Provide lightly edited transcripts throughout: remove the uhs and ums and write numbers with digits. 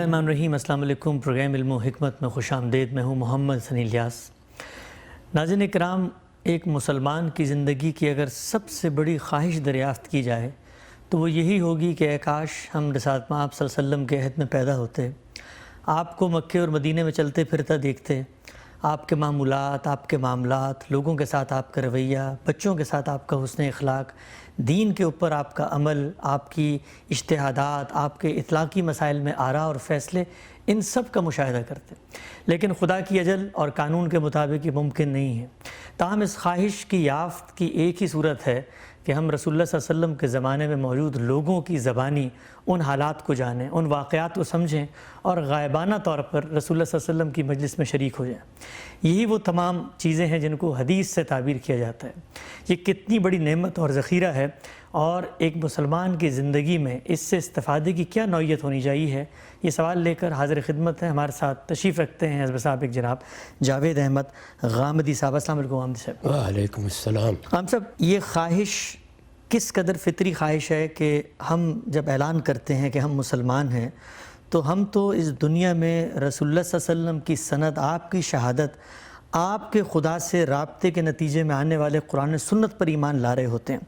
الرحمن الرحیم۔ السلام علیکم۔ پروگرام علم و حکمت میں خوش آمدید۔ میں ہوں محمد ثنی الیاس۔ ناظرین کرام، ایک مسلمان کی زندگی کی اگر سب سے بڑی خواہش دریافت کی جائے تو وہ یہی ہوگی کہ اے کاش ہم رسالت مآب صلی اللہ علیہ وسلم کے عہد میں پیدا ہوتے، آپ کو مکے اور مدینے میں چلتے پھرتا دیکھتے، آپ کے معمولات، آپ کے معاملات، لوگوں کے ساتھ آپ کا رویہ، بچوں کے ساتھ آپ کا حسن اخلاق، دین کے اوپر آپ کا عمل، آپ کی اجتہادات، آپ کے اطلاقی مسائل میں آراء اور فیصلے، ان سب کا مشاہدہ کرتے۔ لیکن خدا کی اجل اور قانون کے مطابق یہ ممکن نہیں ہے۔ تاہم اس خواہش کی یافت کی ایک ہی صورت ہے کہ ہم رسول اللہ صلی اللہ علیہ وسلم کے زمانے میں موجود لوگوں کی زبانی ان حالات کو جانیں، ان واقعات کو سمجھیں اور غائبانہ طور پر رسول اللہ صلی اللہ علیہ وسلم کی مجلس میں شریک ہو جائیں۔ یہی وہ تمام چیزیں ہیں جن کو حدیث سے تعبیر کیا جاتا ہے۔ یہ کتنی بڑی نعمت اور ذخیرہ ہے، اور ایک مسلمان کی زندگی میں اس سے استفادے کی کیا نوعیت ہونی چاہیے، یہ سوال لے کر حاضر خدمت ہیں۔ ہمارے ساتھ تشریف رکھتے ہیں حضرت صاحب جناب جاوید احمد غامدی صاحب۔ السلام علیکم غامدی صاحب۔ وعلیکم السلام۔ غام صاحب، یہ خواہش کس قدر فطری خواہش ہے کہ ہم جب اعلان کرتے ہیں کہ ہم مسلمان ہیں تو ہم تو اس دنیا میں رسول اللہ صلی اللہ علیہ وسلم کی سند، آپ کی شہادت، آپ کے خدا سے رابطے کے نتیجے میں آنے والے قرآن و سنت پر ایمان لا رہے ہوتے ہیں۔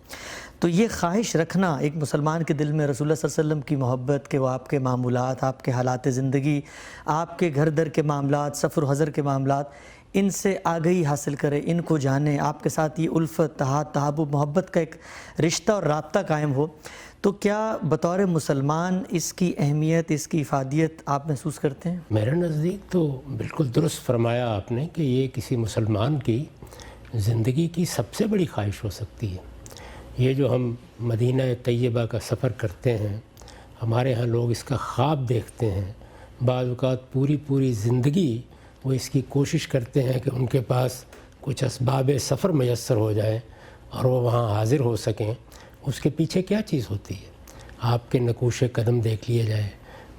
تو یہ خواہش رکھنا ایک مسلمان کے دل میں رسول اللہ صلی اللہ علیہ وسلم کی محبت، کہ وہ آپ کے معمولات، آپ کے حالات زندگی، آپ کے گھر در کے معاملات، سفر و حضر کے معاملات، ان سے آگہی حاصل کرے، ان کو جانے، آپ کے ساتھ یہ الفت، تحابب، محبت کا ایک رشتہ اور رابطہ قائم ہو، تو کیا بطور مسلمان اس کی اہمیت، اس کی افادیت آپ محسوس کرتے ہیں؟ میرے نزدیک تو بالکل درست فرمایا آپ نے کہ یہ کسی مسلمان کی زندگی کی سب سے بڑی خواہش ہو سکتی ہے۔ یہ جو ہم مدینہ طیبہ کا سفر کرتے ہیں، ہمارے ہاں لوگ اس کا خواب دیکھتے ہیں، بعض اوقات پوری زندگی وہ اس کی کوشش کرتے ہیں کہ ان کے پاس کچھ اسباب سفر میسر ہو جائیں اور وہ وہاں حاضر ہو سکیں۔ اس کے پیچھے کیا چیز ہوتی ہے؟ آپ کے نقوش قدم دیکھ لیے جائیں،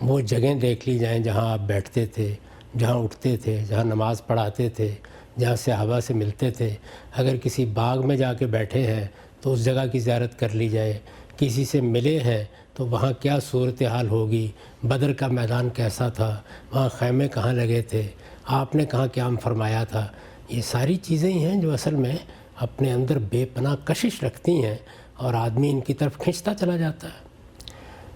وہ جگہیں دیکھ لی جائیں جہاں آپ بیٹھتے تھے، جہاں اٹھتے تھے، جہاں نماز پڑھاتے تھے، جہاں صحابہ سے ملتے تھے۔ اگر کسی باغ میں جا کے بیٹھے ہیں تو اس جگہ کی زیارت کر لی جائے، کسی سے ملے ہیں تو وہاں کیا صورتحال ہوگی، بدر کا میدان کیسا تھا، وہاں خیمے کہاں لگے تھے، آپ نے کہاں قیام فرمایا تھا۔ یہ ساری چیزیں ہی ہیں جو اصل میں اپنے اندر بے پناہ کشش رکھتی ہیں اور آدمی ان کی طرف کھنچتا چلا جاتا ہے۔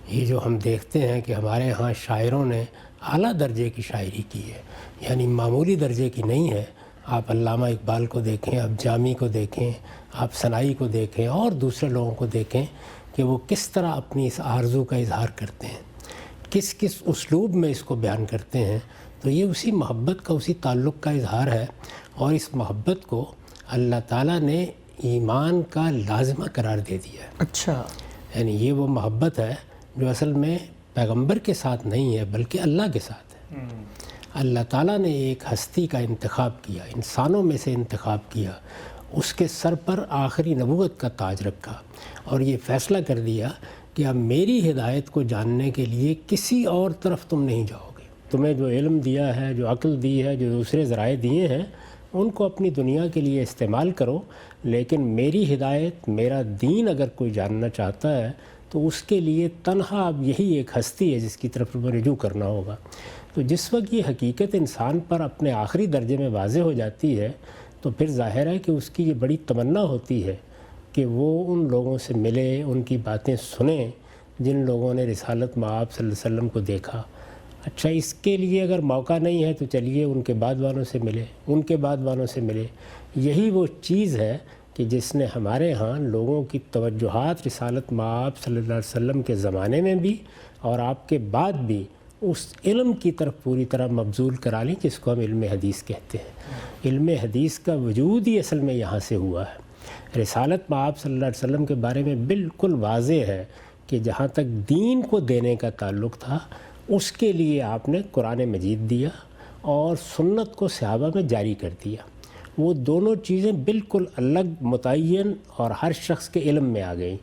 یہ جو ہم دیکھتے ہیں کہ ہمارے ہاں شاعروں نے اعلیٰ درجے کی شاعری کی ہے، یعنی معمولی درجے کی نہیں ہے۔ آپ علامہ اقبال کو دیکھیں، آپ جامی کو دیکھیں، آپ ثنائی کو دیکھیں اور دوسرے لوگوں کو دیکھیں کہ وہ کس طرح اپنی اس آرزو کا اظہار کرتے ہیں، کس اسلوب میں اس کو بیان کرتے ہیں۔ تو یہ اسی محبت کا، اسی تعلق کا اظہار ہے، اور اس محبت کو اللہ تعالیٰ نے ایمان کا لازمہ قرار دے دیا ہے۔ اچھا، یعنی یہ وہ محبت ہے جو اصل میں پیغمبر کے ساتھ نہیں ہے بلکہ اللہ کے ساتھ ہے۔ اللہ تعالیٰ نے ایک ہستی کا انتخاب کیا، انسانوں میں سے انتخاب کیا، اس کے سر پر آخری نبوت کا تاج رکھا اور یہ فیصلہ کر دیا کہ اب میری ہدایت کو جاننے کے لیے کسی اور طرف تم نہیں جاؤ گے۔ تمہیں جو علم دیا ہے، جو عقل دی ہے، جو دوسرے ذرائع دیے ہیں، ان کو اپنی دنیا کے لیے استعمال کرو، لیکن میری ہدایت، میرا دین اگر کوئی جاننا چاہتا ہے تو اس کے لیے تنہا اب یہی ایک ہستی ہے جس کی طرف رجوع کرنا ہوگا۔ تو جس وقت یہ حقیقت انسان پر اپنے آخری درجے میں واضح ہو جاتی ہے تو پھر ظاہر ہے کہ اس کی یہ بڑی تمنا ہوتی ہے کہ وہ ان لوگوں سے ملے، ان کی باتیں سنیں جن لوگوں نے رسالت مآب صلی اللہ علیہ وسلم کو دیکھا۔ اچھا، اس کے لیے اگر موقع نہیں ہے تو چلیے ان کے بعد والوں سے ملے، ان کے بعد والوں سے ملے۔ یہی وہ چیز ہے کہ جس نے ہمارے ہاں لوگوں کی توجہات رسالت مآب صلی اللہ علیہ وسلم کے زمانے میں بھی اور آپ کے بعد بھی اس علم کی طرف پوری طرح مبذول کرا لی جس کو ہم علم حدیث کہتے ہیں۔ علم حدیث کا وجود ہی اصل میں یہاں سے ہوا ہے۔ رسالت مآب صلی اللہ علیہ وسلم کے بارے میں بالکل واضح ہے کہ جہاں تک دین کو دینے کا تعلق تھا اس کے لیے آپ نے قرآن مجید دیا اور سنت کو صحابہ میں جاری کر دیا۔ وہ دونوں چیزیں بالکل الگ، متعین اور ہر شخص کے علم میں آ گئیں۔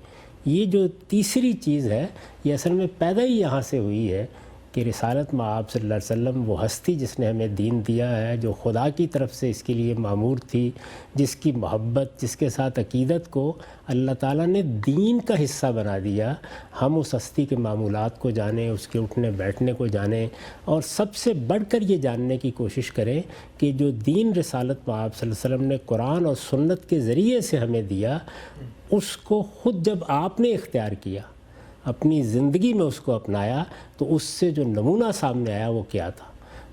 یہ جو تیسری چیز ہے یہ اصل میں پیدا ہی یہاں سے ہوئی ہے کہ رسالت مآب صلی اللہ علیہ وسلم وہ ہستی جس نے ہمیں دین دیا ہے، جو خدا کی طرف سے اس کے لیے مامور تھی، جس کی محبت، جس کے ساتھ عقیدت کو اللہ تعالیٰ نے دین کا حصہ بنا دیا، ہم اس ہستی کے معمولات کو جانیں، اس کے اٹھنے بیٹھنے کو جانیں، اور سب سے بڑھ کر یہ جاننے کی کوشش کریں کہ جو دین رسالت مآب صلی اللہ علیہ وسلم نے قرآن اور سنت کے ذریعے سے ہمیں دیا، اس کو خود جب آپ نے اختیار کیا، اپنی زندگی میں اس کو اپنایا، تو اس سے جو نمونہ سامنے آیا وہ کیا تھا؟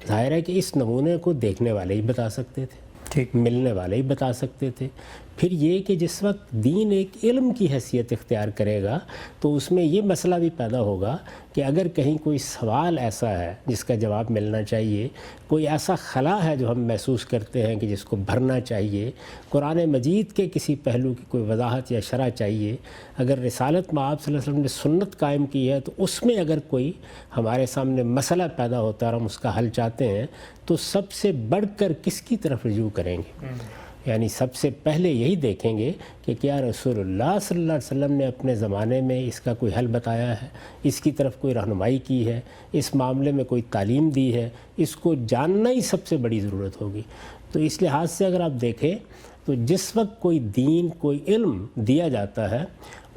ظاہر ہے کہ اس نمونے کو دیکھنے والے ہی بتا سکتے تھے، ٹھیک، ملنے والے ہی بتا سکتے تھے۔ پھر یہ کہ جس وقت دین ایک علم کی حیثیت اختیار کرے گا تو اس میں یہ مسئلہ بھی پیدا ہوگا کہ اگر کہیں کوئی سوال ایسا ہے جس کا جواب ملنا چاہیے، کوئی ایسا خلا ہے جو ہم محسوس کرتے ہیں کہ جس کو بھرنا چاہیے، قرآن مجید کے کسی پہلو کی کوئی وضاحت یا شرح چاہیے، اگر رسالت مآب صلی اللہ علیہ وسلم نے سنت قائم کی ہے تو اس میں اگر کوئی ہمارے سامنے مسئلہ پیدا ہوتا ہے اور ہم اس کا حل چاہتے ہیں تو سب سے بڑھ کر کس کی طرف رجوع کریں گے؟ یعنی سب سے پہلے یہی دیکھیں گے کہ کیا رسول اللہ صلی اللہ علیہ وسلم نے اپنے زمانے میں اس کا کوئی حل بتایا ہے، اس کی طرف کوئی رہنمائی کی ہے، اس معاملے میں کوئی تعلیم دی ہے۔ اس کو جاننا ہی سب سے بڑی ضرورت ہوگی۔ تو اس لحاظ سے اگر آپ دیکھیں تو جس وقت کوئی دین، کوئی علم دیا جاتا ہے،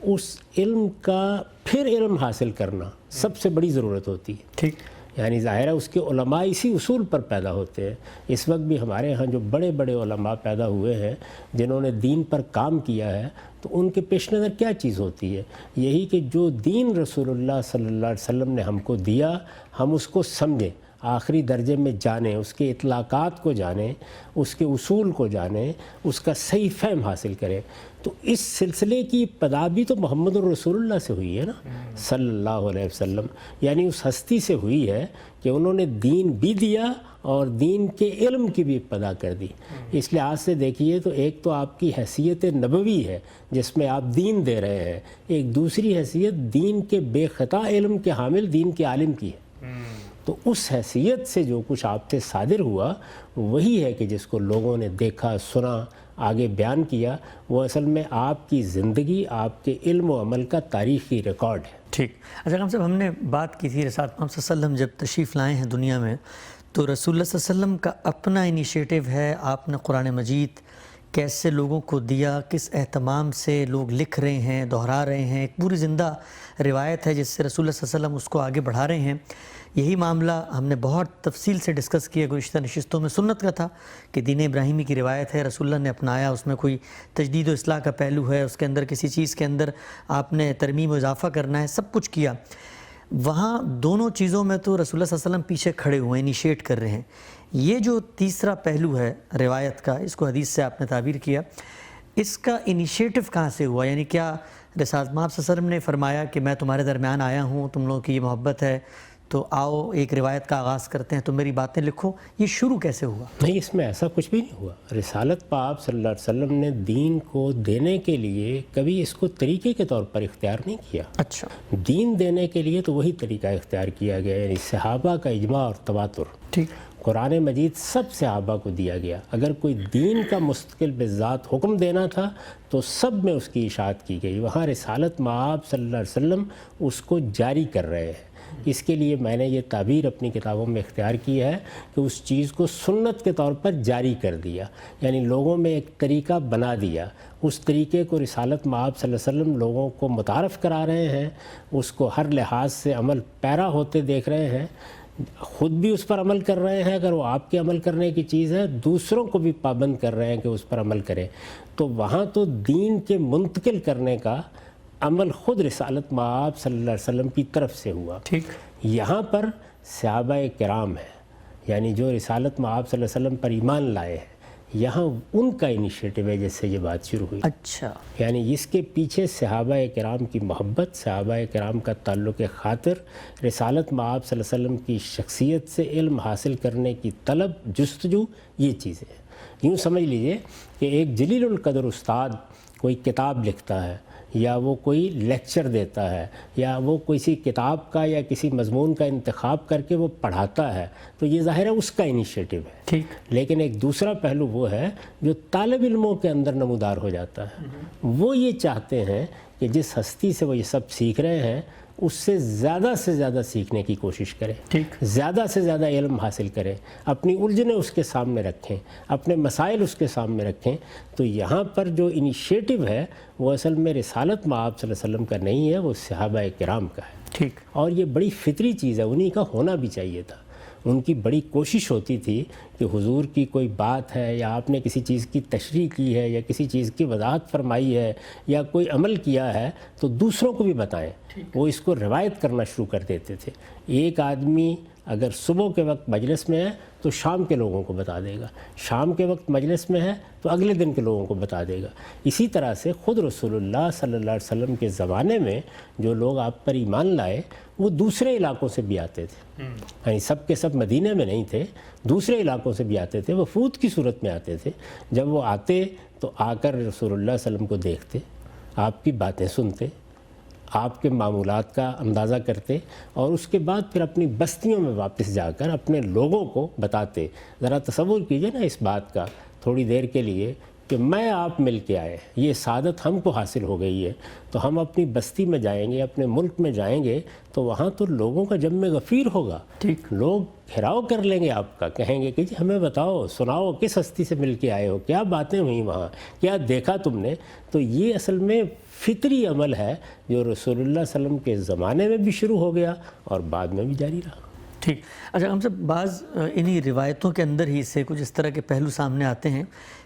اس علم کا پھر علم حاصل کرنا سب سے بڑی ضرورت ہوتی ہے۔ ٹھیک، یعنی ظاہر ہے اس کے علماء اسی اصول پر پیدا ہوتے ہیں۔ اس وقت بھی ہمارے ہاں جو بڑے بڑے علماء پیدا ہوئے ہیں جنہوں نے دین پر کام کیا ہے، تو ان کے پیش نظر کیا چیز ہوتی ہے؟ یہی کہ جو دین رسول اللہ صلی اللہ علیہ وسلم نے ہم کو دیا، ہم اس کو سمجھیں، آخری درجے میں جانیں، اس کے اطلاقات کو جانیں، اس کے اصول کو جانیں، اس کا صحیح فہم حاصل کریں۔ تو اس سلسلے کی ابتدا بھی تو محمد الرسول اللہ سے ہوئی ہے نا، صلی اللہ علیہ وسلم، یعنی اس ہستی سے ہوئی ہے کہ انہوں نے دین بھی دیا اور دین کے علم کی بھی ابتدا کر دی۔ اس لحاظ سے دیکھیے تو ایک تو آپ کی حیثیت نبوی ہے جس میں آپ دین دے رہے ہیں، ایک دوسری حیثیت دین کے بے خطا علم کے حامل، دین کے عالم کی ہے۔ تو اس حیثیت سے جو کچھ آپ سے صادر ہوا وہی ہے کہ جس کو لوگوں نے دیکھا، سنا، آگے بیان کیا، وہ اصل میں آپ کی زندگی، آپ کے علم و عمل کا تاریخی ریکارڈ ہے۔ ٹھیک۔ اچھا غلام صاحب، ہم نے بات کی تھی رسالت محمد صلی اللہ علیہ وسلم جب تشریف لائے ہیں دنیا میں تو رسول اللہ صلی اللہ علیہ وسلم کا اپنا انیشیٹو ہے، آپ نے قرآن مجید کیسے لوگوں کو دیا، کس اہتمام سے لوگ لکھ رہے ہیں، دہرا رہے ہیں، ایک پوری زندہ روایت ہے جس سے رسول اللہ صلی اللہ علیہ وسلم اس کو آگے بڑھا رہے ہیں۔ یہی معاملہ ہم نے بہت تفصیل سے ڈسکس کیا گزشتہ نشستوں میں۔ سنت کا تھا کہ دین ابراہیمی کی روایت ہے، رسول اللہ نے اپنایا، اس میں کوئی تجدید و اصلاح کا پہلو ہے، اس کے اندر کسی چیز کے اندر آپ نے ترمیم و اضافہ کرنا ہے، سب کچھ کیا۔ وہاں دونوں چیزوں میں تو رسول اللہ صلی اللہ علیہ وسلم پیچھے کھڑے ہوئے ہیں، انیشیٹ کر رہے ہیں۔ یہ جو تیسرا پہلو ہے روایت کا، اس کو حدیث سے آپ نے تعبیر کیا، اس کا انیشیٹو کہاں سے ہوا؟ یعنی کیا رسالت مآب صلی اللہ علیہ وسلم نے فرمایا کہ میں تمہارے درمیان آیا ہوں، تم لوگوں کی یہ محبت ہے تو آؤ ایک روایت کا آغاز کرتے ہیں، تم میری باتیں لکھو؟ یہ شروع کیسے ہوا؟ نہیں، اس میں ایسا کچھ بھی نہیں ہوا۔ رسالت پاک صلی اللہ علیہ وسلم نے دین کو دینے کے لیے کبھی اس کو طریقے کے طور پر اختیار نہیں کیا۔ اچھا، دین دینے کے لیے تو وہی طریقہ اختیار کیا گیا، یعنی صحابہ کا اجماع اور تواتر۔ ٹھیک، قرآن مجید سب صحابہ کو دیا گیا۔ اگر کوئی دین کا مستقل بذات حکم دینا تھا تو سب میں اس کی اشاعت کی گئی۔ وہاں رسالت مآب صلی اللہ علیہ وسلم اس کو جاری کر رہے ہیں۔ اس کے لیے میں نے یہ تعبیر اپنی کتابوں میں اختیار کی ہے کہ اس چیز کو سنت کے طور پر جاری کر دیا، یعنی لوگوں میں ایک طریقہ بنا دیا۔ اس طریقے کو رسالت مآب صلی اللہ علیہ وسلم لوگوں کو متعارف کرا رہے ہیں، اس کو ہر لحاظ سے عمل پیرا ہوتے دیکھ رہے ہیں، خود بھی اس پر عمل کر رہے ہیں، اگر وہ آپ کے عمل کرنے کی چیز ہے دوسروں کو بھی پابند کر رہے ہیں کہ اس پر عمل کریں۔ تو وہاں تو دین کے منتقل کرنے کا عمل خود رسالت مآب صلی اللہ علیہ وسلم کی طرف سے ہوا۔ ٹھیک، یہاں پر صحابہ کرام ہیں، یعنی جو رسالت مآب صلی اللہ علیہ وسلم پر ایمان لائے ہیں، یہاں ان کا انیشیٹو ہے جس سے یہ بات شروع ہوئی۔ اچھا، یعنی اس کے پیچھے صحابہ کرام کی محبت، صحابہ کرام کا تعلق خاطر، رسالت مآب صلی اللہ علیہ وسلم کی شخصیت سے علم حاصل کرنے کی طلب، جستجو، یہ چیزیں ہیں۔ یوں سمجھ لیجئے کہ ایک جلیل القدر استاد کوئی کتاب لکھتا ہے یا وہ کوئی لیکچر دیتا ہے یا وہ کسی کتاب کا یا کسی مضمون کا انتخاب کر کے وہ پڑھاتا ہے، تو یہ ظاہر ہے اس کا انیشیٹو ہے۔ ٹھیک، لیکن ایک دوسرا پہلو وہ ہے جو طالب علموں کے اندر نمودار ہو جاتا ہے۔ وہ یہ چاہتے ہیں کہ جس ہستی سے وہ یہ سب سیکھ رہے ہیں اس سے زیادہ سیکھنے کی کوشش کریں، ٹھیک، زیادہ سے زیادہ علم حاصل کریں، اپنی الجھنیں اس کے سامنے رکھیں، اپنے مسائل اس کے سامنے رکھیں. تو یہاں پر جو انیشیٹو ہے وہ اصل میں رسالت مآب صلی اللہ علیہ وسلم کا نہیں ہے، وہ صحابہ کرام کا ہے. ٹھیک، اور یہ بڑی فطری چیز ہے، انہی کا ہونا بھی چاہیے تھا. ان کی بڑی کوشش ہوتی تھی کہ حضور کی کوئی بات ہے یا آپ نے کسی چیز کی تشریح کی ہے یا کسی چیز کی وضاحت فرمائی ہے یا کوئی عمل کیا ہے تو دوسروں کو بھی بتائیں. وہ اس کو روایت کرنا شروع کر دیتے تھے. ایک آدمی اگر صبح کے وقت مجلس میں ہے تو شام کے لوگوں کو بتا دے گا، شام کے وقت مجلس میں ہے تو اگلے دن کے لوگوں کو بتا دے گا. اسی طرح سے خود رسول اللہ صلی اللہ علیہ وسلم کے زمانے میں جو لوگ آپ پر ایمان لائے وہ دوسرے علاقوں سے بھی آتے تھے، یعنی سب کے سب مدینہ میں نہیں تھے، دوسرے علاقوں سے بھی آتے تھے، وفود کی صورت میں آتے تھے. جب وہ آتے تو آ کر رسول اللہ صلی اللہ علیہ وسلم کو دیکھتے، آپ کی باتیں سنتے، آپ کے معمولات کا اندازہ کرتے اور اس کے بعد پھر اپنی بستیوں میں واپس جا کر اپنے لوگوں کو بتاتے. ذرا تصور کیجئے نا اس بات کا تھوڑی دیر کے لیے کہ میں آپ مل کے آئے، یہ سعادت ہم کو حاصل ہو گئی ہے، تو ہم اپنی بستی میں جائیں گے، اپنے ملک میں جائیں گے تو وہاں تو لوگوں کا جم غفیر ہوگا. ٹھیک، لوگ گھیراؤ کر لیں گے آپ کا، کہیں گے کہ جی ہمیں بتاؤ، سناؤ کس ہستی سے مل کے آئے ہو، کیا باتیں ہوئیں وہاں، کیا دیکھا تم نے. تو یہ اصل میں فطری عمل ہے جو رسول اللہ صلی اللہ علیہ وسلم کے زمانے میں بھی شروع ہو گیا اور بعد میں بھی جاری رہا. ٹھیک. اچھا ہم سب بعض انہی روایتوں کے اندر ہی سے کچھ اس طرح کے پہلو سامنے آتے ہیں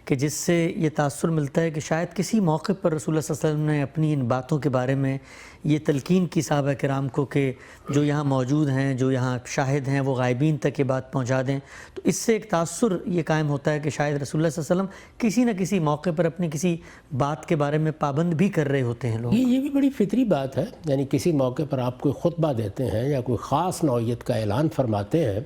کہ جس سے یہ تاثر ملتا ہے کہ شاید کسی موقع پر رسول اللہ صلی اللہ علیہ وسلم نے اپنی ان باتوں کے بارے میں یہ تلقین کی صحابہ کرام کو کہ جو یہاں موجود ہیں، جو یہاں شاہد ہیں، وہ غائبین تک یہ بات پہنچا دیں. تو اس سے ایک تاثر یہ قائم ہوتا ہے کہ شاید رسول اللہ صلی اللہ علیہ وسلم کسی نہ کسی موقع پر اپنی کسی بات کے بارے میں پابند بھی کر رہے ہوتے ہیں لوگ. یہ بھی بڑی فطری بات ہے. یعنی کسی موقع پر آپ کوئی خطبہ دیتے ہیں یا کوئی خاص نوعیت کا اعلان فرماتے ہیں،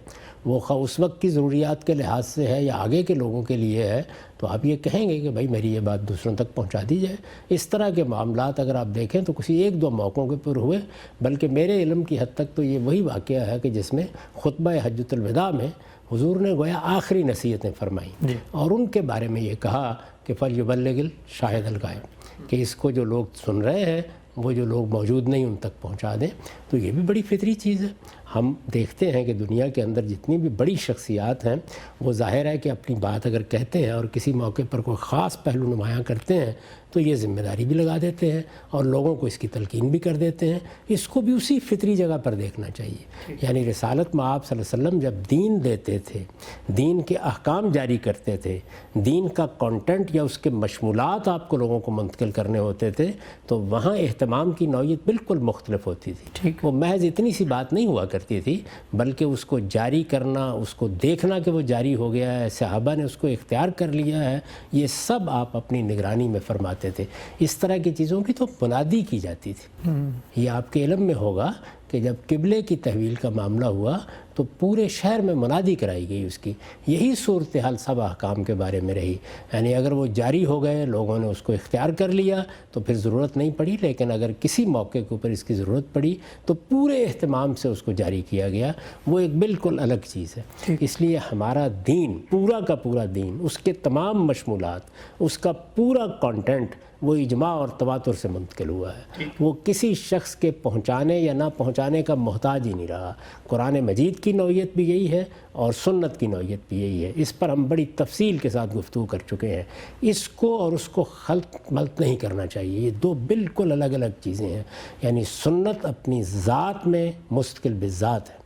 وہ اس وقت کی ضروریات کے لحاظ سے ہے یا آگے کے لوگوں کے لیے ہے، تو آپ یہ کہیں گے کہ بھائی میری یہ بات دوسروں تک پہنچا دی جائے. اس طرح کے معاملات اگر آپ دیکھیں تو کسی ایک دو موقعوں کے پر ہوئے، بلکہ میرے علم کی حد تک تو یہ وہی واقعہ ہے کہ جس میں خطبہ حجۃ الوداع میں حضور نے گویا آخری نصیحتیں فرمائیں اور ان کے بارے میں یہ کہا کہ فَلْيُبَلِّغِ الشَّاهِدَ الْغَائِبَ، کہ اس کو جو لوگ سن رہے ہیں وہ جو لوگ موجود نہیں ان تک پہنچا دیں. تو یہ بھی بڑی فطری چیز ہے. ہم دیکھتے ہیں کہ دنیا کے اندر جتنی بھی بڑی شخصیات ہیں وہ ظاہر ہے کہ اپنی بات اگر کہتے ہیں اور کسی موقع پر کوئی خاص پہلو نمایاں کرتے ہیں تو یہ ذمہ داری بھی لگا دیتے ہیں اور لوگوں کو اس کی تلقین بھی کر دیتے ہیں. اس کو بھی اسی فطری جگہ پر دیکھنا چاہیے. یعنی رسالت مآب صلی اللہ علیہ وسلم جب دین دیتے تھے، دین کے احکام جاری کرتے تھے، دین کا کانٹینٹ یا اس کے مشمولات آپ کو لوگوں کو منتقل کرنے ہوتے تھے، تو وہاں اہتمام کی نوعیت بالکل مختلف ہوتی تھی. وہ محض اتنی سی بات نہیں ہوا کرتی تھی، بلکہ اس کو جاری کرنا، اس کو دیکھنا کہ وہ جاری ہو گیا ہے، صحابہ نے اس کو اختیار کر لیا ہے، یہ سب آپ اپنی نگرانی میں فرماتے تھے. اس طرح کی چیزوں کی تو منادی کی جاتی تھی. یہ آپ کے علم میں ہوگا کہ جب قبلے کی تحویل کا معاملہ ہوا تو پورے شہر میں منادی کرائی گئی اس کی. یہی صورتحال سب احکام کے بارے میں رہی. یعنی اگر وہ جاری ہو گئے، لوگوں نے اس کو اختیار کر لیا تو پھر ضرورت نہیں پڑی، لیکن اگر کسی موقع کے اوپر اس کی ضرورت پڑی تو پورے اہتمام سے اس کو جاری کیا گیا. وہ ایک بالکل الگ چیز ہے. اس لیے ہمارا دین، پورا کا پورا دین، اس کے تمام مشمولات، اس کا پورا کانٹینٹ وہ اجماع اور تواتر سے منتقل ہوا ہے. وہ کسی شخص کے پہنچانے یا نہ پہنچانے کا محتاج ہی نہیں رہا. قرآن مجید کی نوعیت بھی یہی ہے اور سنت کی نوعیت بھی یہی ہے. اس پر ہم بڑی تفصیل کے ساتھ گفتگو کر چکے ہیں. اس کو اور اس کو خلط ملط نہیں کرنا چاہیے. یہ دو بالکل الگ الگ چیزیں ہیں. یعنی سنت اپنی ذات میں مستقل بذات ہے.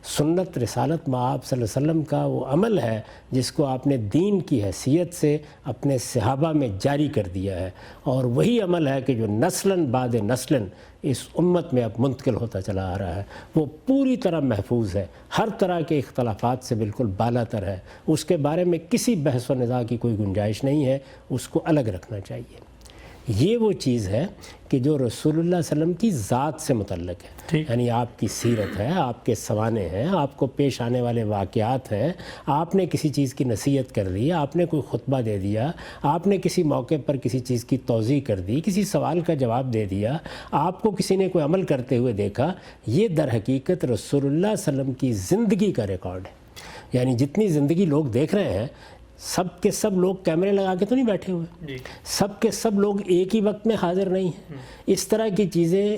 سنت رسالت مآب صلی اللہ علیہ وسلم کا وہ عمل ہے جس کو آپ نے دین کی حیثیت سے اپنے صحابہ میں جاری کر دیا ہے، اور وہی عمل ہے کہ جو نسلاً بعد نسلاً اس امت میں اب منتقل ہوتا چلا آ رہا ہے. وہ پوری طرح محفوظ ہے، ہر طرح کے اختلافات سے بالکل بالا تر ہے. اس کے بارے میں کسی بحث و نزاع کی کوئی گنجائش نہیں ہے. اس کو الگ رکھنا چاہیے. یہ وہ چیز ہے کہ جو رسول اللہ صلی اللہ علیہ وسلم کی ذات سے متعلق ہے. یعنی آپ کی سیرت ہے، آپ کے سوانح ہیں، آپ کو پیش آنے والے واقعات ہیں. آپ نے کسی چیز کی نصیحت کر دی، آپ نے کوئی خطبہ دے دیا، آپ نے کسی موقع پر کسی چیز کی توضیح کر دی، کسی سوال کا جواب دے دیا، آپ کو کسی نے کوئی عمل کرتے ہوئے دیکھا. یہ در حقیقت رسول اللہ صلی اللہ علیہ وسلم کی زندگی کا ریکارڈ ہے. یعنی جتنی زندگی لوگ دیکھ رہے ہیں، سب کے سب لوگ کیمرے لگا کے تو نہیں بیٹھے ہوئے، سب کے سب لوگ ایک ہی وقت میں حاضر نہیں ہیں. اس طرح کی چیزیں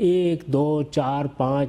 1, 2, 4, 5,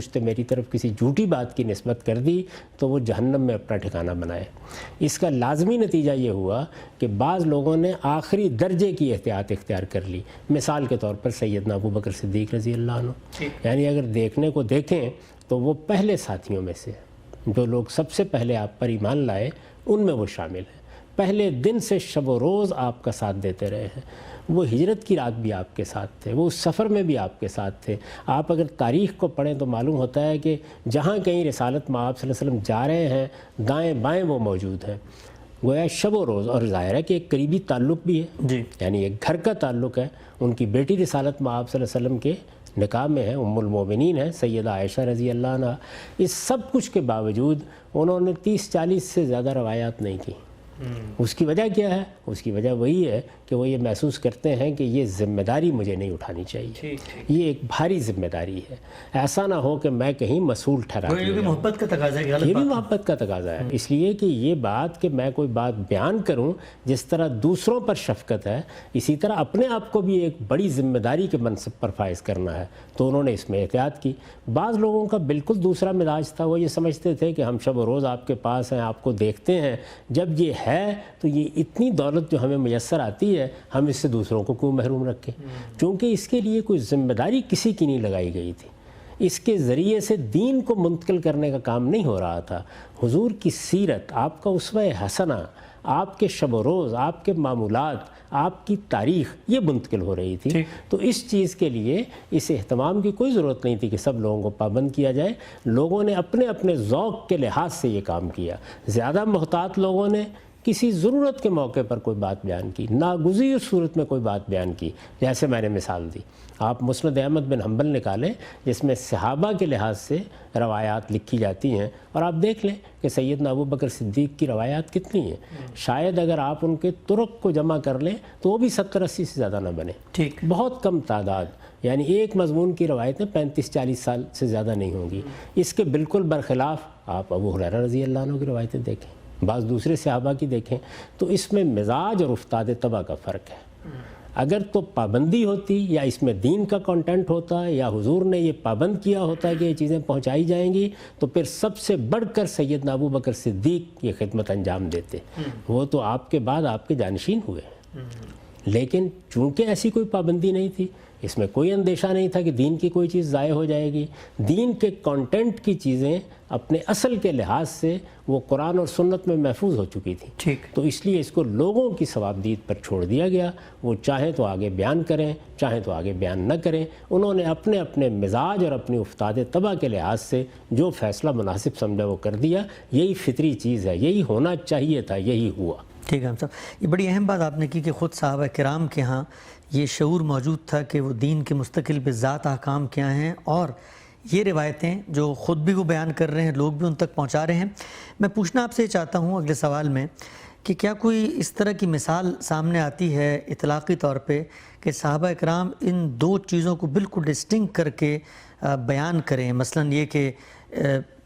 پوچھتے میری طرف کسی جھوٹی بات کی نسبت کر دی تو وہ جہنم میں اپنا ٹھکانہ بنائے۔ اس کا لازمی نتیجہ یہ ہوا کہ بعض لوگوں نے آخری درجے کی احتیاط اختیار کر لی، مثال کے طور پر سیدنا ابو بکر صدیق رضی اللہ عنہ، یعنی اگر دیکھنے کو دیکھیں تو وہ پہلے ساتھیوں میں سے جو لوگ سب سے پہلے آپ پر ایمان لائے ان میں وہ شامل ہیں، پہلے دن سے شب و روز آپ کا ساتھ دیتے رہے ہیں، وہ ہجرت کی رات بھی آپ کے ساتھ تھے، وہ اس سفر میں بھی آپ کے ساتھ تھے۔ آپ اگر تاریخ کو پڑھیں تو معلوم ہوتا ہے کہ جہاں کہیں رسالت میں آپ صلی اللہ علیہ وسلم جا رہے ہیں دائیں بائیں وہ موجود ہیں، گویا شب و روز، اور ظاہر ہے کہ ایک قریبی تعلق بھی ہے، جی یعنی ایک گھر کا تعلق ہے۔ ان کی بیٹی رسالت میں آپ صلی اللہ علیہ وسلم کے نکاح میں ہے، ام المومنین ہے سیدہ عائشہ رضی اللہ عنہ۔ اس سب کچھ کے باوجود انہوں نے 30-40 سے زیادہ روایات نہیں کی۔ اس کی وجہ کیا ہے؟ اس کی وجہ وہی ہے کہ وہ یہ محسوس کرتے ہیں کہ یہ ذمہ داری مجھے نہیں اٹھانی چاہیے، یہ ایک بھاری ذمہ داری ہے، ایسا نہ ہو کہ میں کہیں مسئول ٹھہرا دیا یہ بھی محبت کا تقاضا ہے، یہ بھی محبت کا تقاضا ہے، اس لیے کہ یہ بات کہ میں کوئی بات بیان کروں جس طرح دوسروں پر شفقت ہے اسی طرح اپنے آپ کو بھی ایک بڑی ذمہ داری کے منصب پر فائز کرنا ہے، تو انہوں نے اس میں احتیاط کی۔ بعض لوگوں کا بالکل دوسرا مزاج تھا، وہ یہ سمجھتے تھے کہ ہم شب و روز آپ کے پاس ہیں، آپ کو دیکھتے ہیں، جب یہ ہے تو یہ اتنی دولت جو ہمیں میسر آتی ہے ہم اس سے دوسروں کو کیوں محروم رکھیں، چونکہ اس کے لیے کوئی ذمہ داری کسی کی نہیں لگائی گئی تھی، اس کے ذریعے سے دین کو منتقل کرنے کا کام نہیں ہو رہا تھا۔ حضور کی سیرت، آپ کا اسوہ حسنہ، آپ کے شب و روز، آپ کے معمولات، آپ کی تاریخ یہ منتقل ہو رہی تھی، تو اس چیز کے لیے اس اہتمام کی کوئی ضرورت نہیں تھی کہ سب لوگوں کو پابند کیا جائے۔ لوگوں نے اپنے اپنے ذوق کے لحاظ سے یہ کام کیا، زیادہ محتاط لوگوں نے کسی ضرورت کے موقع پر کوئی بات بیان کی، ناگزیر صورت میں کوئی بات بیان کی، جیسے میں نے مثال دی۔ آپ مسند احمد بن حنبل نکالیں جس میں صحابہ کے لحاظ سے روایات لکھی جاتی ہیں، اور آپ دیکھ لیں کہ سیدنا ابو بکر صدیق کی روایات کتنی ہیں، شاید اگر آپ ان کے طرق کو جمع کر لیں تو وہ بھی 70-80 سے زیادہ نہ بنے، ٹھیک، بہت کم تعداد، یعنی ایک مضمون کی روایتیں 35-40 سال سے زیادہ نہیں ہوں گی۔ اس کے بالکل برخلاف آپ ابو ہریرہ رضی اللہ عنہ کی روایتیں دیکھیں، بعض دوسرے صحابہ کی دیکھیں، تو اس میں مزاج اور افتاد طبع کا فرق ہے۔ اگر تو پابندی ہوتی یا اس میں دین کا کنٹینٹ ہوتا یا حضور نے یہ پابند کیا ہوتا کہ یہ چیزیں پہنچائی جائیں گی تو پھر سب سے بڑھ کر سیدنا ابو بکر صدیق یہ خدمت انجام دیتے، وہ تو آپ کے بعد آپ کے جانشین ہوئے، لیکن چونکہ ایسی کوئی پابندی نہیں تھی، اس میں کوئی اندیشہ نہیں تھا کہ دین کی کوئی چیز ضائع ہو جائے گی، دین کے کنٹینٹ کی چیزیں اپنے اصل کے لحاظ سے وہ قرآن اور سنت میں محفوظ ہو چکی تھیں، ٹھیک، تو اس لیے اس کو لوگوں کی ثوابدید پر چھوڑ دیا گیا، وہ چاہیں تو آگے بیان کریں چاہیں تو آگے بیان نہ کریں، انہوں نے اپنے اپنے مزاج اور اپنی افتاد طبع کے لحاظ سے جو فیصلہ مناسب سمجھا وہ کر دیا، یہی فطری چیز ہے، یہی ہونا چاہیے تھا، یہی ہوا۔ ٹھیک ہے ہم صاحب، یہ بڑی اہم بات آپ نے کی کہ خود صحابہ کرام کے ہاں یہ شعور موجود تھا کہ وہ دین کے مستقل بذات احکام کیا ہیں، اور یہ روایتیں جو خود بھی وہ بیان کر رہے ہیں لوگ بھی ان تک پہنچا رہے ہیں۔ میں پوچھنا آپ سے یہ چاہتا ہوں اگلے سوال میں کہ کیا کوئی اس طرح کی مثال سامنے آتی ہے اطلاقی طور پہ کہ صحابہ اکرام ان دو چیزوں کو بالکل ڈسٹنکٹ کر کے بیان کریں، مثلا یہ کہ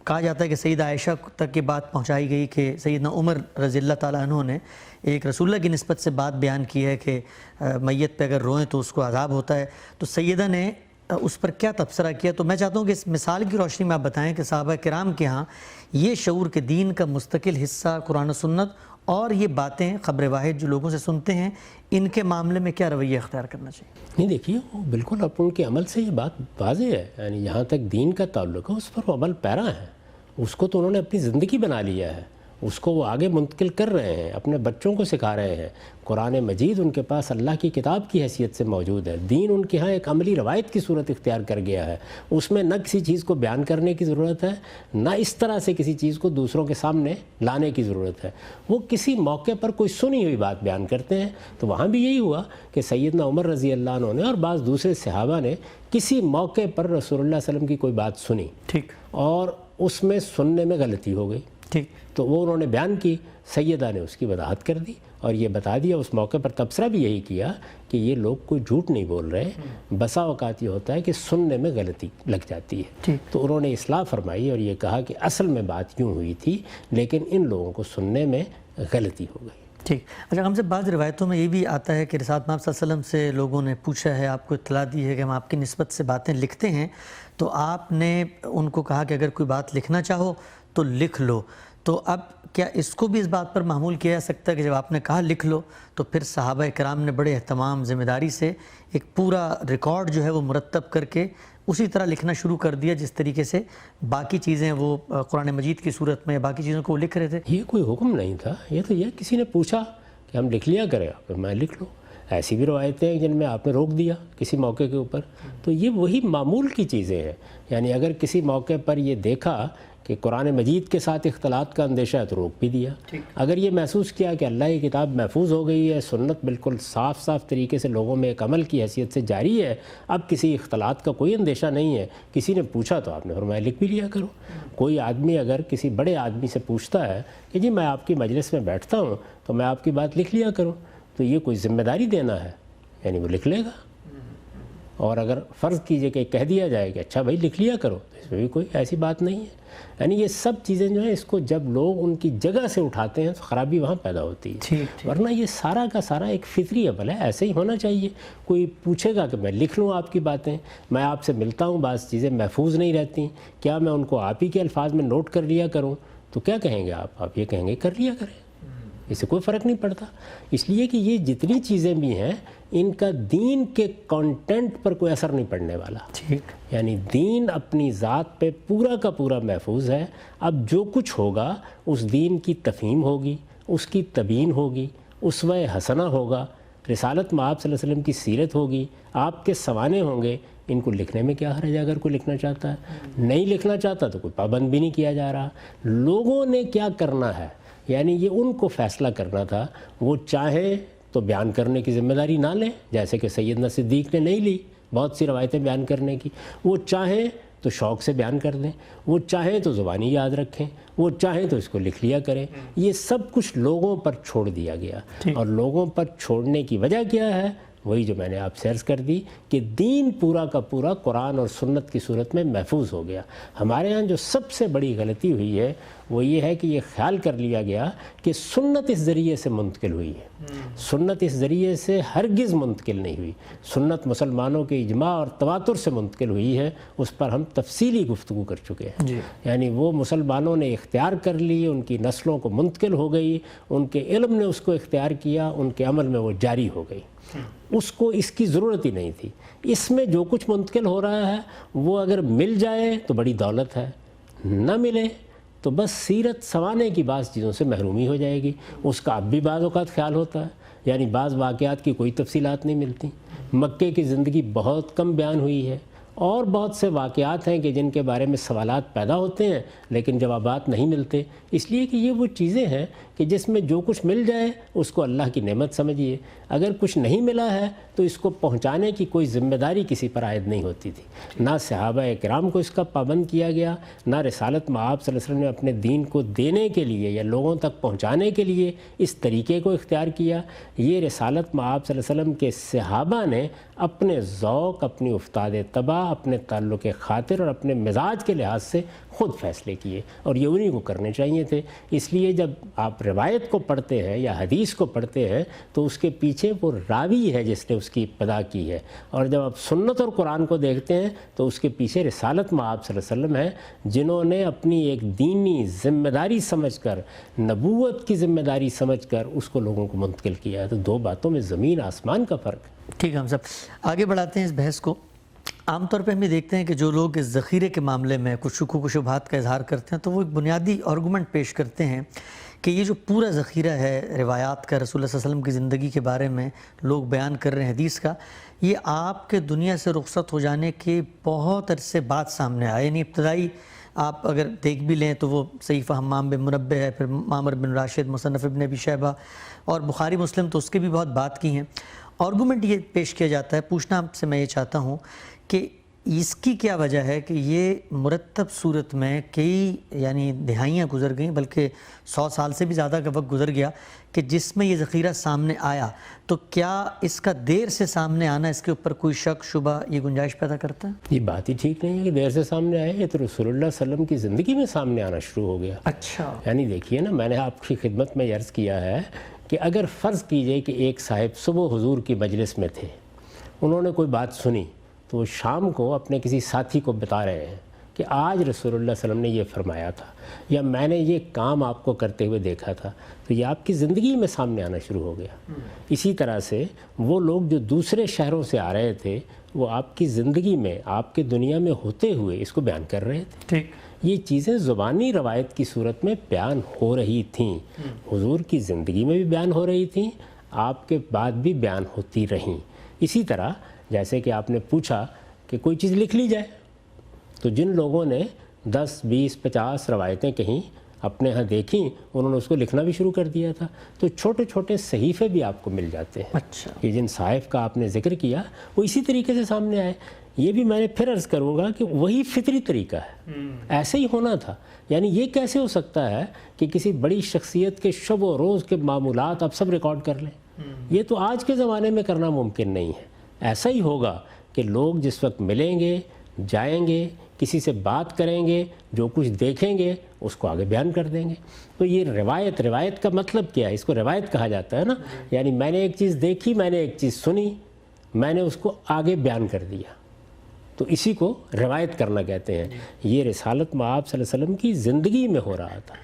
کہا جاتا ہے کہ سیدہ عائشہ تک یہ بات پہنچائی گئی کہ سیدنا عمر رضی اللہ تعالیٰ عنہ نے ایک رسول اللہ کی نسبت سے بات بیان کی ہے کہ میت پہ اگر روئیں تو اس کو عذاب ہوتا ہے، تو سیدہ نے اس پر کیا تبصرہ کیا؟ تو میں چاہتا ہوں کہ اس مثال کی روشنی میں آپ بتائیں کہ صحابہ کرام کے ہاں یہ شعور کے دین کا مستقل حصہ قرآن و سنت اور یہ باتیں خبر واحد جو لوگوں سے سنتے ہیں ان کے معاملے میں کیا رویہ اختیار کرنا چاہیے؟ نہیں دیکھیے، وہ بالکل اپن کے عمل سے یہ بات واضح ہے، یعنی جہاں تک دین کا تعلق ہے اس پر وہ عمل پیرا ہے، اس کو تو انہوں نے اپنی زندگی بنا لیا ہے، اس کو وہ آگے منتقل کر رہے ہیں، اپنے بچوں کو سکھا رہے ہیں۔ قرآن مجید ان کے پاس اللہ کی کتاب کی حیثیت سے موجود ہے، دین ان کے ہاں ایک عملی روایت کی صورت اختیار کر گیا ہے، اس میں نہ کسی چیز کو بیان کرنے کی ضرورت ہے نہ اس طرح سے کسی چیز کو دوسروں کے سامنے لانے کی ضرورت ہے، وہ کسی موقع پر کوئی سنی ہوئی بات بیان کرتے ہیں۔ تو وہاں بھی یہی ہوا کہ سیدنا عمر رضی اللہ عنہ نے اور بعض دوسرے صحابہ نے کسی موقع پر رسول اللہ صلی اللہ علیہ وسلم کی کوئی بات سنی، ٹھیک، اور اس میں سننے میں غلطی ہو گئی، ٹھیک، تو وہ انہوں نے بیان کی، سیدہ نے اس کی وضاحت کر دی اور یہ بتا دیا، اس موقع پر تبصرہ بھی یہی کیا کہ یہ لوگ کوئی جھوٹ نہیں بول رہے، بسا اوقات یہ ہوتا ہے کہ سننے میں غلطی لگ جاتی ہے، تو انہوں نے اصلاح فرمائی اور یہ کہا کہ اصل میں بات یوں ہوئی تھی لیکن ان لوگوں کو سننے میں غلطی ہو گئی۔ ٹھیک. اچھا ہم سے بعض روایتوں میں یہ بھی آتا ہے کہ رسالت مآب صلی اللہ علیہ وسلم سے لوگوں نے پوچھا ہے، آپ کو اطلاع دی ہے کہ ہم آپ کی نسبت سے باتیں لکھتے ہیں، تو آپ نے ان کو کہا کہ اگر کوئی بات لکھنا چاہو تو لکھ لو. تو اب کیا اس کو بھی اس بات پر معمول کیا جا سکتا ہے کہ جب آپ نے کہا لکھ لو تو پھر صحابہ کرام نے بڑے اہتمام ذمہ داری سے ایک پورا ریکارڈ جو ہے وہ مرتب کر کے اسی طرح لکھنا شروع کر دیا جس طریقے سے باقی چیزیں وہ قرآن مجید کی صورت میں یا باقی چیزوں کو وہ لکھ رہے تھے؟ یہ کوئی حکم نہیں تھا، یہ تو یہ کسی نے پوچھا کہ ہم لکھ لیا کریں، آپ میں لکھ لو. ایسی بھی روایتیں ہیں جن میں آپ نے روک دیا کسی موقع کے اوپر. تو یہ وہی معمول کی چیزیں ہیں. یعنی اگر کسی موقع پر یہ دیکھا کہ قرآن مجید کے ساتھ اختلاط کا اندیشہ ہے تو روک بھی دیا. اگر یہ محسوس کیا کہ اللہ کی کتاب محفوظ ہو گئی ہے، سنت بالکل صاف صاف طریقے سے لوگوں میں ایک عمل کی حیثیت سے جاری ہے، اب کسی اختلاط کا کوئی اندیشہ نہیں ہے، کسی نے پوچھا تو آپ نے فرمایا لکھ بھی لیا کرو. کوئی آدمی اگر کسی بڑے آدمی سے پوچھتا ہے کہ جی میں آپ کی مجلس میں بیٹھتا ہوں تو میں آپ کی بات لکھ لیا کروں، تو یہ کوئی ذمہ داری دینا ہے، یعنی وہ لکھ لے گا. اور اگر فرض کیجئے کہ کہہ دیا جائے کہ اچھا بھائی لکھ لیا کرو، تو اس میں بھی کوئی ایسی بات نہیں ہے. یعنی یہ سب چیزیں جو ہیں اس کو جب لوگ ان کی جگہ سے اٹھاتے ہیں تو خرابی وہاں پیدا ہوتی ہے. ورنہ یہ سارا کا سارا ایک فطری عمل ہے، ایسے ہی ہونا چاہیے. کوئی پوچھے گا کہ میں لکھ لوں آپ کی باتیں، میں آپ سے ملتا ہوں، بعض چیزیں محفوظ نہیں رہتی، کیا میں ان کو آپ ہی کے الفاظ میں نوٹ کر لیا کروں؟ تو کیا کہیں گے آپ یہ کہیں گے کر لیا کریں، اس سے کوئی فرق نہیں پڑتا. اس لیے کہ یہ جتنی چیزیں بھی ہیں ان کا دین کے کانٹینٹ پر کوئی اثر نہیں پڑنے والا. یعنی دین اپنی ذات پہ پورا کا پورا محفوظ ہے. اب جو کچھ ہوگا اس دین کی تفہیم ہوگی، اس کی تبیین ہوگی، اسوہ حسنہ ہوگا، رسالت مآب صلی اللہ علیہ وسلم کی سیرت ہوگی، آپ کے سوانے ہوں گے. ان کو لکھنے میں کیا حرج ہے اگر کوئی لکھنا چاہتا ہے؟ نہیں لکھنا چاہتا تو کوئی پابند بھی نہیں کیا جا رہا. لوگوں نے کیا کرنا ہے یعنی یہ ان کو فیصلہ کرنا تھا. وہ چاہیں تو بیان کرنے کی ذمہ داری نہ لیں، جیسے کہ سیدنا صدیق نے نہیں لی بہت سی روایتیں بیان کرنے کی. وہ چاہیں تو شوق سے بیان کر دیں، وہ چاہیں تو زبانی یاد رکھیں، وہ چاہیں تو اس کو لکھ لیا کریں. یہ سب کچھ لوگوں پر چھوڑ دیا گیا. اور لوگوں پر چھوڑنے کی وجہ کیا ہے؟ وہی جو میں نے آپ سے عرض کر دی کہ دین پورا کا پورا قرآن اور سنت کی صورت میں محفوظ ہو گیا. ہمارے ہاں جو سب سے بڑی غلطی ہوئی ہے وہ یہ ہے کہ یہ خیال کر لیا گیا کہ سنت اس ذریعے سے منتقل ہوئی ہے. سنت اس ذریعے سے ہرگز منتقل نہیں ہوئی. سنت مسلمانوں کے اجماع اور تواتر سے منتقل ہوئی ہے، اس پر ہم تفصیلی گفتگو کر چکے ہیں. یعنی وہ مسلمانوں نے اختیار کر لی، ان کی نسلوں کو منتقل ہو گئی، ان کے علم نے اس کو اختیار کیا، ان کے عمل میں وہ جاری ہو گئی. اس کو اس کی ضرورت ہی نہیں تھی. اس میں جو کچھ منتقل ہو رہا ہے وہ اگر مل جائے تو بڑی دولت ہے، نہ ملے تو بس سیرت سنوانے کی بعض چیزوں سے محرومی ہو جائے گی. اس کا اب بھی بعض اوقات خیال ہوتا ہے. یعنی بعض واقعات کی کوئی تفصیلات نہیں ملتی. مکے کی زندگی بہت کم بیان ہوئی ہے، اور بہت سے واقعات ہیں کہ جن کے بارے میں سوالات پیدا ہوتے ہیں لیکن جوابات نہیں ملتے. اس لیے کہ یہ وہ چیزیں ہیں کہ جس میں جو کچھ مل جائے اس کو اللہ کی نعمت سمجھیے. اگر کچھ نہیں ملا ہے تو اس کو پہنچانے کی کوئی ذمہ داری کسی پر عائد نہیں ہوتی تھی. نہ صحابہ کرام کو اس کا پابند کیا گیا، نہ رسالت مآب صلی اللہ علیہ وسلم نے اپنے دین کو دینے کے لیے یا لوگوں تک پہنچانے کے لیے اس طریقے کو اختیار کیا. یہ رسالت مآب صلی اللہ علیہ وسلم کے صحابہ نے اپنے ذوق، اپنی افتاد طبع، اپنے تعلق خاطر اور اپنے مزاج کے لحاظ سے خود فیصلے کیے، اور یہ انہی کو کرنے چاہیے تھے. اس لیے جب آپ روایت کو پڑھتے ہیں یا حدیث کو پڑھتے ہیں تو اس کے پیچھے وہ راوی ہے جس نے اس کی ابتدا کی ہے، اور جب آپ سنت اور قرآن کو دیکھتے ہیں تو اس کے پیچھے رسالت مآب صلی اللہ علیہ وسلم ہے، جنہوں نے اپنی ایک دینی ذمہ داری سمجھ کر، نبوت کی ذمہ داری سمجھ کر اس کو لوگوں کو منتقل کیا ہے. تو دو باتوں میں زمین آسمان کا فرق ہے. ٹھیک ہے، ہم سب آگے بڑھاتے ہیں اس بحث کو. عام طور پہ ہم یہ دیکھتے ہیں کہ جو لوگ اس ذخیرے کے معاملے میں کچھ شکوک و شبہات کا اظہار کرتے ہیں تو وہ ایک بنیادی آرگومنٹ پیش کرتے ہیں کہ یہ جو پورا ذخیرہ ہے روایات کا، رسول اللہ صلی اللہ علیہ وسلم کی زندگی کے بارے میں لوگ بیان کر رہے ہیں حدیث کا، یہ آپ کے دنیا سے رخصت ہو جانے کے بہت عرصے بعد سامنے آئے. یعنی ابتدائی آپ اگر دیکھ بھی لیں تو وہ صحیفہ حمام بن منبہ ہے، پھر معمر بن راشد، مصنف ابن ابی شیبہ اور بخاری مسلم، تو اس کے بھی بہت بات کی ہیں. آرگومنٹ یہ پیش کیا جاتا ہے، پوچھنا آپ سے میں یہ چاہتا ہوں کہ اس کی کیا وجہ ہے کہ یہ مرتب صورت میں کئی یعنی دہائیاں گزر گئیں، بلکہ 100 سال سے بھی زیادہ کا وقت گزر گیا کہ جس میں یہ ذخیرہ سامنے آیا، تو کیا اس کا دیر سے سامنے آنا اس کے اوپر کوئی شک شبہ یہ گنجائش پیدا کرتا ہے؟ یہ بات ہی ٹھیک نہیں ہے کہ دیر سے سامنے آئے. یہ تو رسول اللہ صلی اللہ علیہ وسلم کی زندگی میں سامنے آنا شروع ہو گیا. اچھا، یعنی دیکھیے نا، میں نے آپ کی خدمت میں عرض کیا ہے کہ اگر فرض کیجئے کہ ایک صاحب صبح حضور کی مجلس میں تھے، انہوں نے کوئی بات سنی تو وہ شام کو اپنے کسی ساتھی کو بتا رہے ہیں کہ آج رسول اللہ صلی اللہ علیہ وسلم نے یہ فرمایا تھا، یا میں نے یہ کام آپ کو کرتے ہوئے دیکھا تھا، تو یہ آپ کی زندگی میں سامنے آنا شروع ہو گیا۔ اسی طرح سے وہ لوگ جو دوسرے شہروں سے آ رہے تھے وہ آپ کی زندگی میں، آپ کے دنیا میں ہوتے ہوئے اس کو بیان کر رہے تھے۔ ٹھیک، یہ چیزیں زبانی روایت کی صورت میں بیان ہو رہی تھیں، حضور کی زندگی میں بھی بیان ہو رہی تھیں، آپ کے بعد بھی بیان ہوتی رہیں۔ اسی طرح جیسے کہ آپ نے پوچھا کہ کوئی چیز لکھ لی جائے، تو جن لوگوں نے 10 20 50 روایتیں کہیں اپنے ہاں دیکھیں، انہوں نے اس کو لکھنا بھی شروع کر دیا تھا، تو چھوٹے چھوٹے صحیفے بھی آپ کو مل جاتے ہیں۔ اچھا، کہ جن صحائف کا آپ نے ذکر کیا وہ اسی طریقے سے سامنے آئے۔ یہ بھی میں نے پھر عرض کروں گا کہ وہی فطری طریقہ ہے، ایسے ہی ہونا تھا۔ یعنی یہ کیسے ہو سکتا ہے کہ کسی بڑی شخصیت کے شب و روز کے معمولات آپ سب ریکارڈ کر لیں؟ یہ تو آج کے زمانے میں کرنا ممکن نہیں ہے۔ ایسا ہی ہوگا کہ لوگ جس وقت ملیں گے، جائیں گے، کسی سے بات کریں گے، جو کچھ دیکھیں گے اس کو آگے بیان کر دیں گے۔ تو یہ روایت کا مطلب کیا ہے؟ اس کو روایت کہا جاتا ہے نا، یعنی میں نے ایک چیز دیکھی، میں نے ایک چیز سنی، میں نے اس کو آگے بیان کر دیا، تو اسی کو روایت کرنا کہتے ہیں۔ یہ رسالت مآب صلی اللہ علیہ وسلم کی زندگی میں ہو رہا تھا،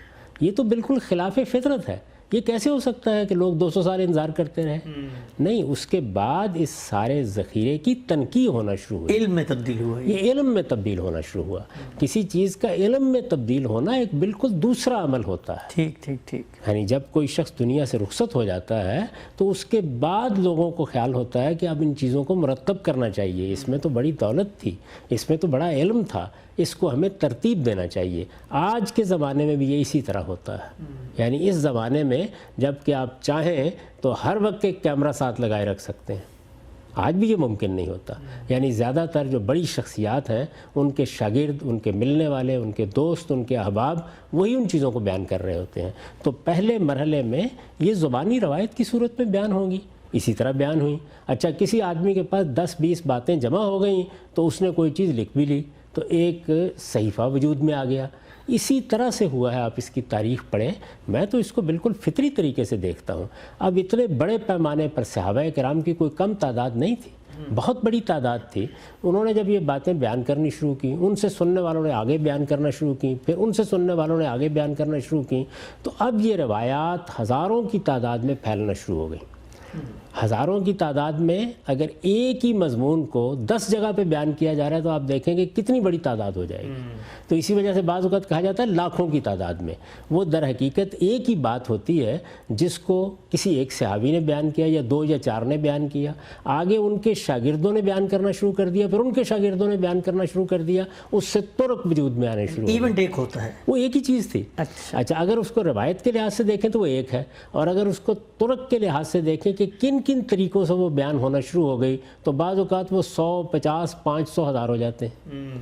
یہ تو بالکل خلاف فطرت ہے۔ یہ کیسے ہو سکتا ہے کہ لوگ 200 سال انتظار کرتے رہے؟ نہیں، اس کے بعد اس سارے ذخیرے کی تنقیح ہونا شروع ہوئی، علم میں تبدیل ہوا، یہ علم میں تبدیل ہونا شروع ہوا۔ کسی چیز کا علم میں تبدیل ہونا ایک بالکل دوسرا عمل ہوتا ہے۔ ٹھیک ٹھیک ٹھیک، یعنی جب کوئی شخص دنیا سے رخصت ہو جاتا ہے تو اس کے بعد لوگوں کو خیال ہوتا ہے کہ اب ان چیزوں کو مرتب کرنا چاہیے، اس میں تو بڑی دولت تھی، اس میں تو بڑا علم تھا، اس کو ہمیں ترتیب دینا چاہیے۔ آج کے زمانے میں بھی یہ اسی طرح ہوتا ہے۔ یعنی اس زمانے میں جب کہ آپ چاہیں تو ہر وقت ایک کیمرہ ساتھ لگائے رکھ سکتے ہیں، آج بھی یہ ممکن نہیں ہوتا۔ یعنی زیادہ تر جو بڑی شخصیات ہیں ان کے شاگرد، ان کے ملنے والے، ان کے دوست، ان کے احباب وہی ان چیزوں کو بیان کر رہے ہوتے ہیں۔ تو پہلے مرحلے میں یہ زبانی روایت کی صورت میں بیان ہوں گی، اسی طرح بیان ہوئی۔ اچھا، کسی آدمی کے پاس 10 20 باتیں جمع ہو گئیں تو اس نے کوئی چیز لکھ بھی لی تو ایک صحیفہ وجود میں آ گیا۔ اسی طرح سے ہوا ہے، آپ اس کی تاریخ پڑھیں۔ میں تو اس کو بالکل فطری طریقے سے دیکھتا ہوں۔ اب اتنے بڑے پیمانے پر صحابہ کرام کی کوئی کم تعداد نہیں تھی، بہت بڑی تعداد تھی۔ انہوں نے جب یہ باتیں بیان کرنی شروع کی، ان سے سننے والوں نے آگے بیان کرنا شروع کی، پھر ان سے سننے والوں نے آگے بیان کرنا شروع کی، تو اب یہ روایات ہزاروں کی تعداد میں پھیلنا شروع ہو گئی۔ ہزاروں کی تعداد میں اگر ایک ہی مضمون کو 10 جگہ پہ بیان کیا جا رہا ہے تو آپ دیکھیں گے کتنی بڑی تعداد ہو جائے گی۔ تو اسی وجہ سے بعض اوقات کہا جاتا ہے لاکھوں کی تعداد میں۔ وہ در حقیقت ایک ہی بات ہوتی ہے جس کو کسی ایک صحابی نے بیان کیا، یا 2 یا 4 نے بیان کیا، آگے ان کے شاگردوں نے بیان کرنا شروع کر دیا، پھر ان کے شاگردوں نے بیان کرنا شروع کر دیا، اس سے طرق وجود میں آنے شروع ہو گئے۔ ایونٹ ایک ہوتا ہے، وہ ایک ہی چیز تھی۔ اچھا، اگر اس کو روایت کے لحاظ سے دیکھیں تو وہ ایک ہے، اور اگر اس کو طرق کے لحاظ سے دیکھیں کہ کن کن طریقوں سے وہ بیان ہونا شروع ہو گئی، تو بعض اوقات وہ 100 50 500 ہزار ہو جاتے ہیں۔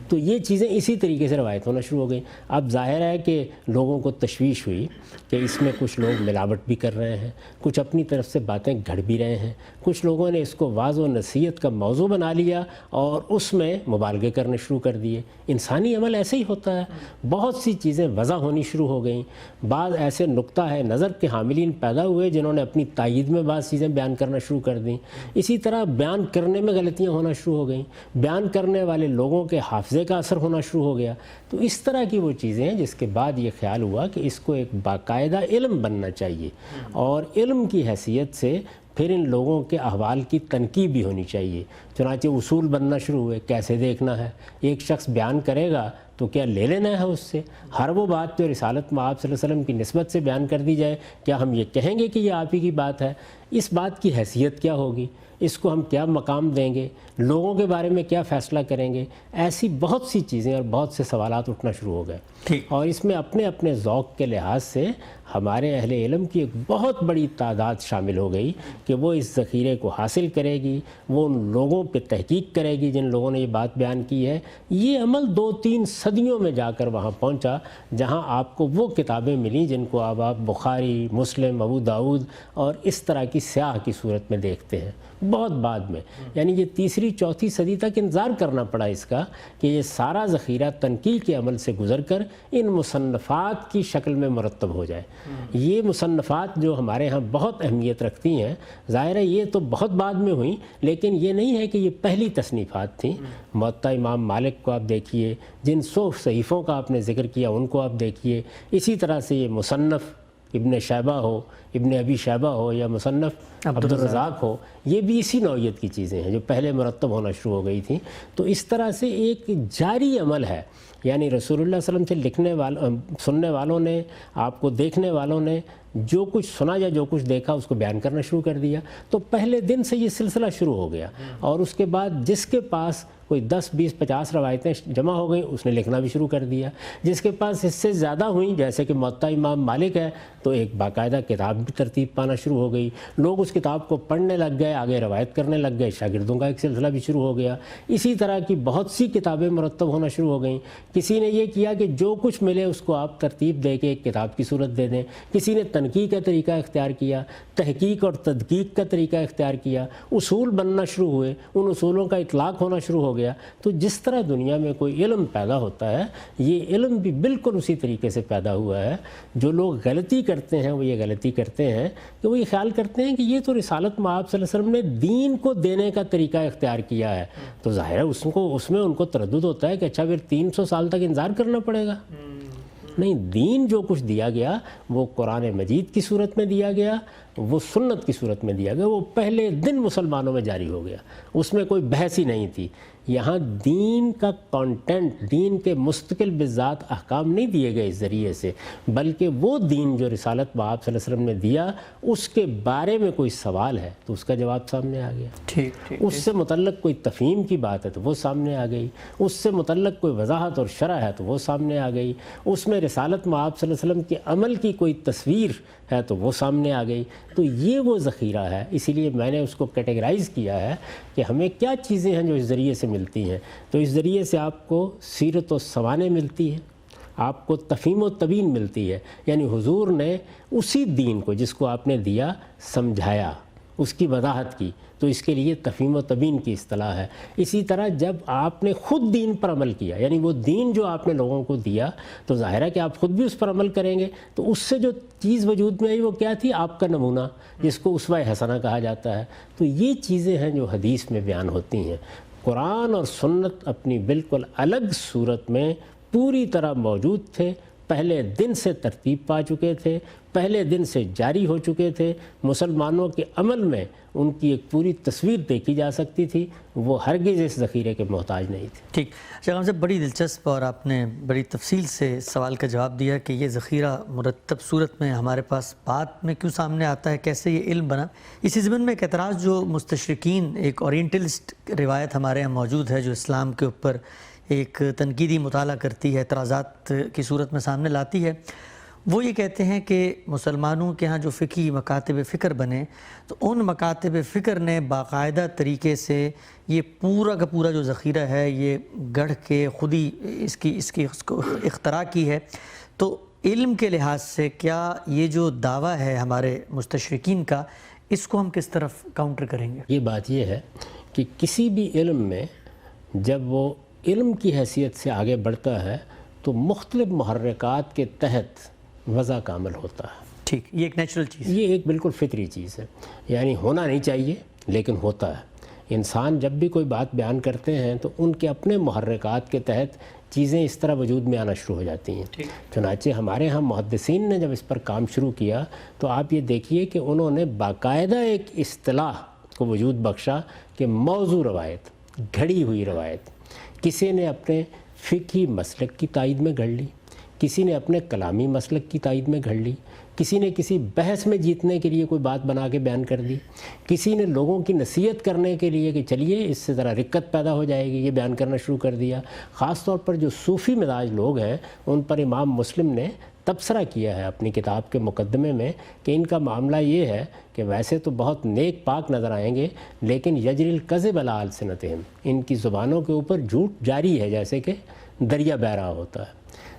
تو یہ چیزیں اسی طریقے سے روایت ہونا شروع ہو گئی۔ اب ظاہر ہے کہ لوگوں کو تشویش ہوئی کہ اس میں کچھ لوگ ملاوٹ بھی کر رہے ہیں، کچھ اپنی طرف سے باتیں گھڑ بھی رہے ہیں، کچھ لوگوں نے اس کو واعظ و نصیحت کا موضوع بنا لیا اور اس میں مبالغے کرنے شروع کر دیے۔ انسانی عمل ایسے ہی ہوتا ہے، بہت سی چیزیں وضع ہونی شروع ہو گئیں۔ بعض ایسے نقطہ ہے نظر کے حاملین پیدا ہوئے جنہوں نے اپنی تائید میں بعض چیزیں بیان کرنا شروع کر دیں۔ اسی طرح بیان کرنے میں غلطیاں ہونا شروع ہو گئیں، بیان کرنے والے لوگوں کے حافظے کا اثر ہونا شروع ہو گیا۔ تو اس طرح کی وہ چیزیں ہیں جس کے بعد یہ خیال ہوا کہ اس کو ایک باقاعدہ علم بننا چاہیے، اور علم کی حیثیت سے پھر ان لوگوں کے احوال کی تنقیح بھی ہونی چاہیے۔ چنانچہ اصول بننا شروع ہوئے، کیسے دیکھنا ہے۔ ایک شخص بیان کرے گا تو کیا لے لینا ہے اس سے؟ ہر وہ بات جو رسالت مآب صلی اللہ علیہ وسلم کی نسبت سے بیان کر دی جائے، کیا ہم یہ کہیں گے کہ یہ آپ ہی کی بات ہے؟ اس بات کی حیثیت کیا ہوگی؟ اس کو ہم کیا مقام دیں گے؟ لوگوں کے بارے میں کیا فیصلہ کریں گے؟ ایسی بہت سی چیزیں اور بہت سے سوالات اٹھنا شروع ہو گئے، اور اس میں اپنے اپنے ذوق کے لحاظ سے ہمارے اہل علم کی ایک بہت بڑی تعداد شامل ہو گئی کہ وہ اس ذخیرے کو حاصل کرے گی، وہ ان لوگوں پہ تحقیق کرے گی جن لوگوں نے یہ بات بیان کی ہے۔ یہ عمل 2-3 صدیوں میں جا کر وہاں پہنچا جہاں آپ کو وہ کتابیں ملیں جن کو اب آپ بخاری، مسلم، ابو داؤد اور اس طرح کی سیاح کی صورت میں دیکھتے ہیں۔ بہت بعد میں، یعنی یہ تیسری چوتھی صدی تک انتظار کرنا پڑا اس کا کہ یہ سارا ذخیرہ تنقیح کے عمل سے گزر کر ان مصنفات کی شکل میں مرتب ہو جائے۔ یہ مصنفات جو ہمارے ہاں بہت اہمیت رکھتی ہیں، ظاہر ہے یہ تو بہت بعد میں ہوئیں، لیکن یہ نہیں ہے کہ یہ پہلی تصنیفات تھیں۔ موطا امام مالک کو آپ دیکھیے، جن 100 صحیفوں کا آپ نے ذکر کیا ان کو آپ دیکھیے، اسی طرح سے یہ مصنف ابن شیبہ ہو، ابن ابی شیبہ ہو، یا مصنف عبد الرزاق ہو، یہ بھی اسی نوعیت کی چیزیں ہیں جو پہلے مرتب ہونا شروع ہو گئی تھیں۔ تو اس طرح سے ایک جاری عمل ہے، یعنی رسول اللہ صلی اللہ علیہ وسلم سے لکھنے والوں، سننے والوں نے، آپ کو دیکھنے والوں نے جو کچھ سنا یا جو کچھ دیکھا اس کو بیان کرنا شروع کر دیا۔ تو پہلے دن سے یہ سلسلہ شروع ہو گیا، اور اس کے بعد جس کے پاس کوئی 10 20 50 روایتیں جمع ہو گئیں اس نے لکھنا بھی شروع کر دیا، جس کے پاس اس سے زیادہ ہوئیں جیسے کہ موطا امام مالک ہے تو ایک باقاعدہ کتاب بھی ترتیب پانا شروع ہو گئی، لوگ اس کتاب کو پڑھنے لگ گئے، آگے روایت کرنے لگ گئے، شاگردوں کا ایک سلسلہ بھی شروع ہو گیا۔ اسی طرح کی بہت سی کتابیں مرتب ہونا شروع ہو گئیں۔ کسی نے یہ کیا کہ جو کچھ ملے اس کو آپ ترتیب دے کے ایک کتاب کی صورت دے دیں، کسی نے تنقیح کا طریقہ اختیار کیا، تحقیق اور تدقیق کا طریقہ اختیار کیا، اصول بننا شروع ہوئے، ان اصولوں کا اطلاق ہونا شروع ہو گیا۔ تو جس طرح دنیا میں کوئی علم پیدا ہوتا ہے، یہ علم بھی بالکل اسی طریقے سے پیدا ہوا ہے۔ جو لوگ غلطی کرتے ہیں وہ یہ غلطی کرتے ہیں کہ وہ یہ خیال کرتے ہیں کہ یہ تو رسالت مآب صلی اللہ علیہ وسلم نے دین کو دینے کا طریقہ اختیار کیا ہے، تو ظاہر ہے اس میں ان کو تردد ہوتا ہے کہ اچھا پھر 300 سال تک انتظار کرنا پڑے گا۔ نہیں، دین جو کچھ دیا گیا وہ قرآن مجید کی صورت میں دیا گیا، وہ سنت کی صورت میں دیا گیا، وہ پہلے دن مسلمانوں میں جاری ہو گیا، اس میں کوئی بحث ہی نہیں تھی۔ یہاں دین کا کانٹینٹ، دین کے مستقل بذات احکام نہیں دیے گئے اس ذریعے سے، بلکہ وہ دین جو رسالت مآب صلی اللہ علیہ وسلم نے دیا اس کے بارے میں کوئی سوال ہے تو اس کا جواب سامنے آ گیا، ٹھیک اس سے متعلق کوئی تفہیم کی بات ہے تو وہ سامنے آ گئی، اس سے متعلق کوئی وضاحت اور شرح ہے تو وہ سامنے آ گئی، اس میں رسالت مآب صلی اللہ علیہ وسلم کے عمل کی کوئی تصویر ہے تو وہ سامنے آ گئی۔ تو یہ وہ ذخیرہ ہے، اسی لیے میں نے اس کو کیٹیگرائز کیا ہے کہ ہمیں کیا چیزیں ہیں جو اس ذریعے سے ملتی ہیں۔ تو اس ذریعے سے آپ کو سیرت و سوانح ملتی ہے، آپ کو تفہیم و تبیین ملتی ہے، یعنی حضور نے اسی دین کو جس کو آپ نے دیا سمجھایا، اس کی وضاحت کی، تو اس کے لیے تفہیم و تبیین کی اصطلاح ہے۔ اسی طرح جب آپ نے خود دین پر عمل کیا، یعنی وہ دین جو آپ نے لوگوں کو دیا تو ظاہر ہے کہ آپ خود بھی اس پر عمل کریں گے، تو اس سے جو چیز وجود میں آئی وہ کیا تھی؟ آپ کا نمونہ، جس کو اسوہ حسنہ کہا جاتا ہے۔ تو یہ چیزیں ہیں جو حدیث میں بیان ہوتی ہیں۔ قرآن اور سنت اپنی بالکل الگ صورت میں پوری طرح موجود تھے، پہلے دن سے ترتیب پا چکے تھے، پہلے دن سے جاری ہو چکے تھے، مسلمانوں کے عمل میں ان کی ایک پوری تصویر دیکھی جا سکتی تھی، وہ ہرگز اس ذخیرے کے محتاج نہیں تھے۔ ٹھیک، شیخ صاحب بڑی دلچسپ اور آپ نے بڑی تفصیل سے سوال کا جواب دیا کہ یہ ذخیرہ مرتب صورت میں ہمارے پاس بعد میں کیوں سامنے آتا ہے، کیسے یہ علم بنا۔ اسی ضمن میں ایک اعتراض جو مستشرقین، ایک اورینٹلسٹ روایت ہمارے یہاں موجود ہے جو اسلام کے اوپر ایک تنقیدی مطالعہ کرتی ہے، اعتراضات کی صورت میں سامنے لاتی ہے، وہ یہ کہتے ہیں کہ مسلمانوں کے ہاں جو فقہی مکاتب فکر بنے تو ان مکاتب فکر نے باقاعدہ طریقے سے یہ پورا کا پورا جو ذخیرہ ہے یہ گڑھ کے خود ہی اس کو اختراع کی ہے۔ تو علم کے لحاظ سے کیا یہ جو دعویٰ ہے ہمارے مستشرقین کا، اس کو ہم کس طرف کاؤنٹر کریں گے؟ یہ بات یہ ہے کہ کسی بھی علم میں جب وہ علم کی حیثیت سے آگے بڑھتا ہے تو مختلف محرکات کے تحت وضع کا عمل ہوتا ہے۔ ٹھیک، یہ ایک نیچرل چیز ہے، یہ ایک بالکل فطری چیز ہے، یعنی ہونا نہیں چاہیے لیکن ہوتا ہے۔ انسان جب بھی کوئی بات بیان کرتے ہیں تو ان کے اپنے محرکات کے تحت چیزیں اس طرح وجود میں آنا شروع ہو جاتی ہیں۔ چنانچہ ہمارے ہاں محدثین نے جب اس پر کام شروع کیا تو آپ یہ دیکھیے کہ انہوں نے باقاعدہ ایک اصطلاح کو وجود بخشا کہ موضوع روایت، گھڑی ہوئی روایت۔ کسی نے اپنے فقہی مسلک کی تائید میں گھڑ لی، کسی نے اپنے کلامی مسلک کی تائید میں گھڑ لی، کسی نے کسی بحث میں جیتنے کے لیے کوئی بات بنا کے بیان کر دی، کسی نے لوگوں کی نصیحت کرنے کے لیے کہ چلیے اس سے ذرا رکت پیدا ہو جائے گی یہ بیان کرنا شروع کر دیا۔ خاص طور پر جو صوفی مزاج لوگ ہیں ان پر امام مسلم نے تبصرہ کیا ہے اپنی کتاب کے مقدمے میں کہ ان کا معاملہ یہ ہے کہ ویسے تو بہت نیک پاک نظر آئیں گے لیکن یجری الکذب علی السنتہم، ان کی زبانوں کے اوپر جھوٹ جاری ہے، جیسے کہ دریا بہ رہا ہوتا ہے۔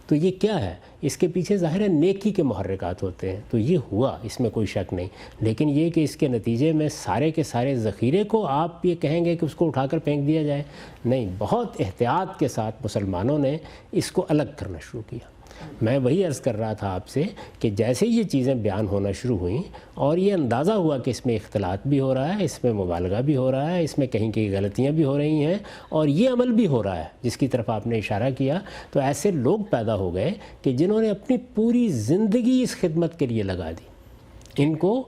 تو یہ کیا ہے؟ اس کے پیچھے ظاہر ہے نیکی کے محرکات ہوتے ہیں، تو یہ ہوا، اس میں کوئی شک نہیں، لیکن یہ کہ اس کے نتیجے میں سارے کے سارے ذخیرے کو آپ یہ کہیں گے کہ اس کو اٹھا کر پھینک دیا جائے، نہیں، بہت احتیاط کے ساتھ مسلمانوں نے اس کو الگ کرنا شروع کیا۔ میں وہی عرض کر رہا تھا آپ سے کہ جیسے یہ چیزیں بیان ہونا شروع ہوئیں اور یہ اندازہ ہوا کہ اس میں اختلاط بھی ہو رہا ہے، اس میں مبالغہ بھی ہو رہا ہے، اس میں کہیں کہیں غلطیاں بھی ہو رہی ہیں اور یہ عمل بھی ہو رہا ہے جس کی طرف آپ نے اشارہ کیا، تو ایسے لوگ پیدا ہو گئے کہ جنہوں نے اپنی پوری زندگی اس خدمت کے لیے لگا دی۔ ان کو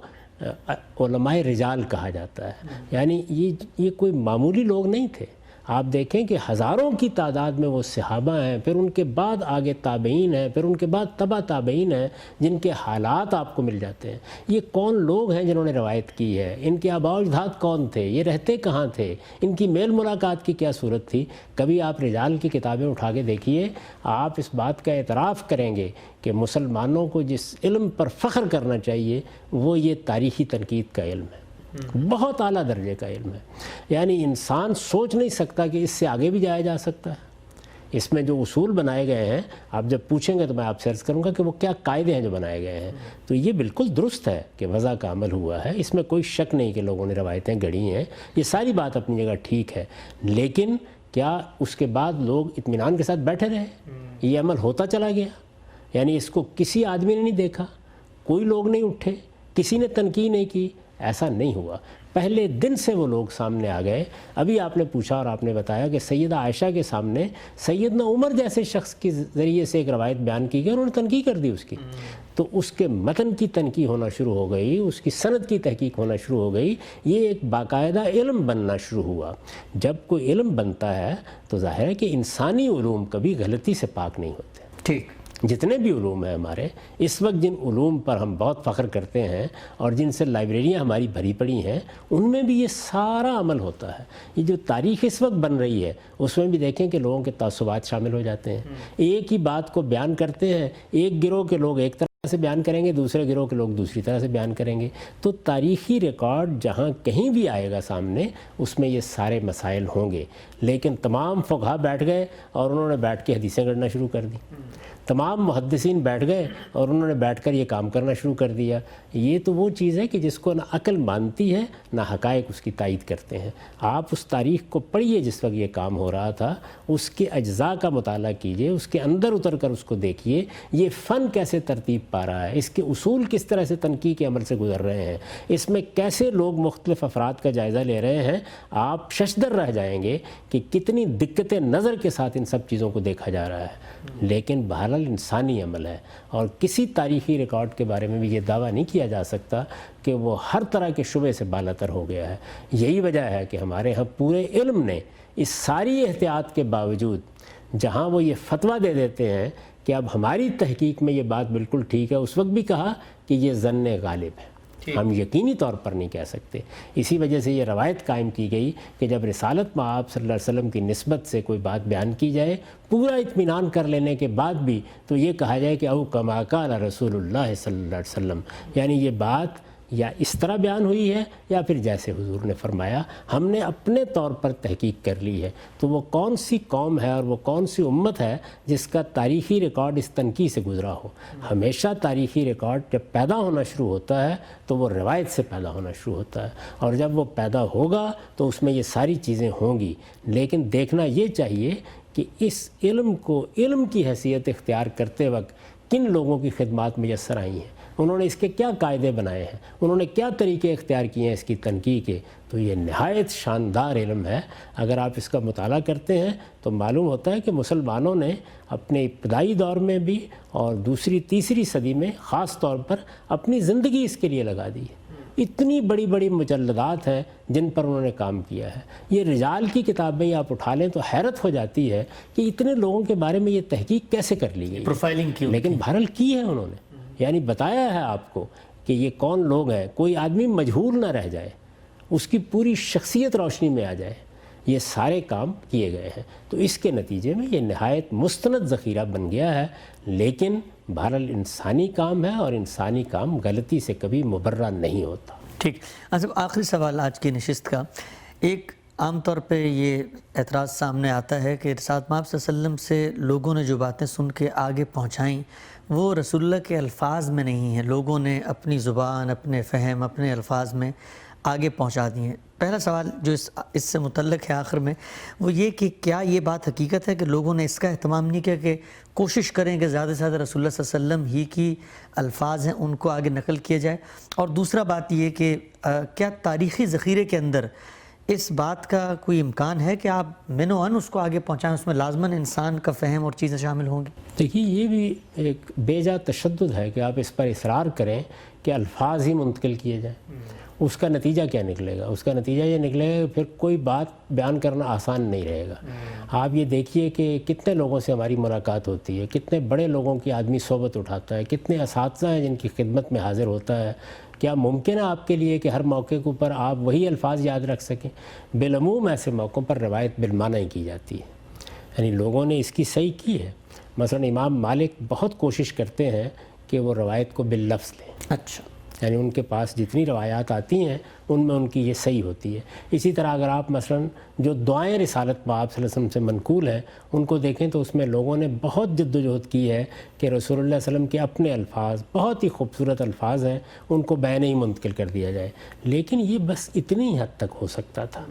علماء رجال کہا جاتا ہے، یعنی یہ کوئی معمولی لوگ نہیں تھے۔ آپ دیکھیں کہ ہزاروں کی تعداد میں وہ صحابہ ہیں، پھر ان کے بعد آگے تابعین ہیں، پھر ان کے بعد تبع تابعین ہیں، جن کے حالات آپ کو مل جاتے ہیں۔ یہ کون لوگ ہیں جنہوں نے روایت کی ہے؟ ان کے آباء و اجداد کون تھے؟ یہ رہتے کہاں تھے؟ ان کی میل ملاقات کی کیا صورت تھی؟ کبھی آپ رجال کی کتابیں اٹھا کے دیکھیے، آپ اس بات کا اعتراف کریں گے کہ مسلمانوں کو جس علم پر فخر کرنا چاہیے وہ یہ تاریخی تنقید کا علم ہے، بہت اعلیٰ درجے کا علم ہے۔ یعنی انسان سوچ نہیں سکتا کہ اس سے آگے بھی جایا جا سکتا ہے۔ اس میں جو اصول بنائے گئے ہیں، آپ جب پوچھیں گے تو میں آپ سے عرض کروں گا کہ وہ کیا قاعدے ہیں جو بنائے گئے ہیں، تو یہ بالکل درست ہے کہ وضع کا عمل ہوا ہے، اس میں کوئی شک نہیں کہ لوگوں نے روایتیں گڑھی ہیں، یہ ساری بات اپنی جگہ ٹھیک ہے، لیکن کیا اس کے بعد لوگ اطمینان کے ساتھ بیٹھے رہے؟ یہ عمل ہوتا چلا گیا، یعنی اس کو کسی آدمی نے نہیں دیکھا، کوئی لوگ نہیں اٹھے، کسی نے تنقید نہیں کی، ایسا نہیں ہوا۔ پہلے دن سے وہ لوگ سامنے آ گئے۔ ابھی آپ نے پوچھا اور آپ نے بتایا کہ سیدہ عائشہ کے سامنے سیدنا عمر جیسے شخص کے ذریعے سے ایک روایت بیان کی گئی، انہوں نے تنقید کر دی اس کی، تو اس کے متن کی تنقید ہونا شروع ہو گئی، اس کی سند کی تحقیق ہونا شروع ہو گئی، یہ ایک باقاعدہ علم بننا شروع ہوا۔ جب کوئی علم بنتا ہے تو ظاہر ہے کہ انسانی علوم کبھی غلطی سے پاک نہیں ہوتے۔ ٹھیک، جتنے بھی علوم ہیں ہمارے اس وقت، جن علوم پر ہم بہت فخر کرتے ہیں اور جن سے لائبریریاں ہماری بھری پڑی ہیں، ان میں بھی یہ سارا عمل ہوتا ہے۔ یہ جو تاریخ اس وقت بن رہی ہے اس میں بھی دیکھیں کہ لوگوں کے تعصبات شامل ہو جاتے ہیں، ایک ہی بات کو بیان کرتے ہیں، ایک گروہ کے لوگ ایک طرح سے بیان کریں گے، دوسرے گروہ کے لوگ دوسری طرح سے بیان کریں گے، تو تاریخی ریکارڈ جہاں کہیں بھی آئے گا سامنے اس میں یہ سارے مسائل ہوں گے، لیکن تمام فقہا بیٹھ گئے اور انہوں نے بیٹھ کے حدیثیں گڑھنا شروع کر دی، تمام محدثین بیٹھ گئے اور انہوں نے بیٹھ کر یہ کام کرنا شروع کر دیا۔ یہ تو وہ چیز ہے کہ جس کو نہ عقل مانتی ہے نہ حقائق اس کی تائید کرتے ہیں۔ آپ اس تاریخ کو پڑھیے جس وقت یہ کام ہو رہا تھا، اس کے اجزاء کا مطالعہ کیجئے، اس کے اندر اتر کر اس کو دیکھیے، یہ فن کیسے ترتیب پا رہا ہے، اس کے اصول کس طرح سے تنقید کے عمل سے گزر رہے ہیں، اس میں کیسے لوگ مختلف افراد کا جائزہ لے رہے ہیں، آپ ششدر رہ جائیں گے کہ کتنی دقت نظر کے ساتھ ان سب چیزوں کو دیکھا جا رہا ہے۔ لیکن بہرحال انسانی عمل ہے اور کسی تاریخی ریکارڈ کے بارے میں بھی یہ دعویٰ نہیں کیا جا سکتا کہ وہ ہر طرح کے شبے سے بالاتر ہو گیا ہے۔ یہی وجہ ہے کہ ہمارے ہاں پورے علم نے اس ساری احتیاط کے باوجود جہاں وہ یہ فتویٰ دے دیتے ہیں کہ اب ہماری تحقیق میں یہ بات بالکل ٹھیک ہے، اس وقت بھی کہا کہ یہ ظن غالب ہے، ہم یقینی طور پر نہیں کہہ سکتے۔ اسی وجہ سے یہ روایت قائم کی گئی کہ جب رسالت میں آپ صلی اللہ علیہ وسلم کی نسبت سے کوئی بات بیان کی جائے، پورا اطمینان کر لینے کے بعد بھی تو یہ کہا جائے کہ او کما قال رسول اللہ صلی اللہ علیہ وسلم، یعنی یہ بات یا اس طرح بیان ہوئی ہے یا پھر جیسے حضور نے فرمایا، ہم نے اپنے طور پر تحقیق کر لی ہے۔ تو وہ کون سی قوم ہے اور وہ کون سی امت ہے جس کا تاریخی ریکارڈ اس تنقید سے گزرا ہو؟ ہمیشہ تاریخی ریکارڈ جب پیدا ہونا شروع ہوتا ہے تو وہ روایت سے پیدا ہونا شروع ہوتا ہے، اور جب وہ پیدا ہوگا تو اس میں یہ ساری چیزیں ہوں گی، لیکن دیکھنا یہ چاہیے کہ اس علم کو علم کی حیثیت اختیار کرتے وقت کن لوگوں کی خدمات میسر آئی ہیں، انہوں نے اس کے کیا قاعدے بنائے ہیں، انہوں نے کیا طریقے اختیار کیے ہیں اس کی تنقید کے۔ تو یہ نہایت شاندار علم ہے، اگر آپ اس کا مطالعہ کرتے ہیں تو معلوم ہوتا ہے کہ مسلمانوں نے اپنے ابتدائی دور میں بھی اور دوسری تیسری صدی میں خاص طور پر اپنی زندگی اس کے لیے لگا دی ہے۔ اتنی بڑی بڑی مجلدات ہیں جن پر انہوں نے کام کیا ہے۔ یہ رجال کی کتابیں آپ اٹھا لیں تو حیرت ہو جاتی ہے کہ اتنے لوگوں کے بارے میں یہ تحقیق کیسے کر لی گئی، پروفائلنگ کی، لیکن بہرحال کی ہے انہوں نے، یعنی بتایا ہے آپ کو کہ یہ کون لوگ ہیں، کوئی آدمی مجہول نہ رہ جائے، اس کی پوری شخصیت روشنی میں آ جائے۔ یہ سارے کام کیے گئے ہیں، تو اس کے نتیجے میں یہ نہایت مستند ذخیرہ بن گیا ہے، لیکن بہرحال انسانی کام ہے اور انسانی کام غلطی سے کبھی مبرہ نہیں ہوتا۔ ٹھیک، آخری سوال آج کی نشست کا، ایک عام طور پہ یہ اعتراض سامنے آتا ہے کہ ارشاد مآب صلی اللہ علیہ وسلم سے لوگوں نے جو باتیں سن کے آگے پہنچائیں وہ رسول اللہ کے الفاظ میں نہیں ہیں، لوگوں نے اپنی زبان، اپنے فہم، اپنے الفاظ میں آگے پہنچا دی ہیں۔ پہلا سوال جو اس سے متعلق ہے آخر میں وہ یہ کہ کیا یہ بات حقیقت ہے کہ لوگوں نے اس کا اہتمام نہیں کیا کہ کوشش کریں کہ زیادہ سے زیادہ رسول اللہ صلی اللہ علیہ وسلم ہی کی الفاظ ہیں ان کو آگے نقل کیا جائے؟ اور دوسرا بات یہ کہ کیا تاریخی ذخیرے کے اندر اس بات کا کوئی امکان ہے کہ آپ من و ان اس کو آگے پہنچائیں، اس میں لازماً انسان کا فہم اور چیزیں شامل ہوں گی؟ دیکھیے یہ بھی ایک بے جا تشدد ہے کہ آپ اس پر اصرار کریں کہ الفاظ ہی منتقل کیے جائیں۔ اس کا نتیجہ کیا نکلے گا؟ اس کا نتیجہ یہ نکلے گا کہ پھر کوئی بات بیان کرنا آسان نہیں رہے گا۔ آپ یہ دیکھیے کہ کتنے لوگوں سے ہماری ملاقات ہوتی ہے، کتنے بڑے لوگوں کی آدمی صحبت اٹھاتا ہے، کتنے اساتذہ ہیں جن کی خدمت میں حاضر ہوتا ہے۔ کیا ممکن ہے آپ کے لیے کہ ہر موقع کے اوپر آپ وہی الفاظ یاد رکھ سکیں؟ بالعموم ایسے موقعوں پر روایت بالمعنی ہی کی جاتی ہے، یعنی لوگوں نے اس کی صحیح کی ہے۔ مثلا امام مالک بہت کوشش کرتے ہیں کہ وہ روایت کو باللفظ لیں، اچھا، یعنی ان کے پاس جتنی روایات آتی ہیں ان میں ان کی یہ صحیح ہوتی ہے۔ اسی طرح اگر آپ مثلا جو دعائیں رسالت پاک صلی اللہ علیہ وسلم سے منقول ہیں ان کو دیکھیں تو اس میں لوگوں نے بہت جد و جہد کی ہے کہ رسول اللہ صلی اللہ علیہ وسلم کے اپنے الفاظ بہت ہی خوبصورت الفاظ ہیں، ان کو بیان ہی منتقل کر دیا جائے۔ لیکن یہ بس اتنی حد تک ہو سکتا تھا۔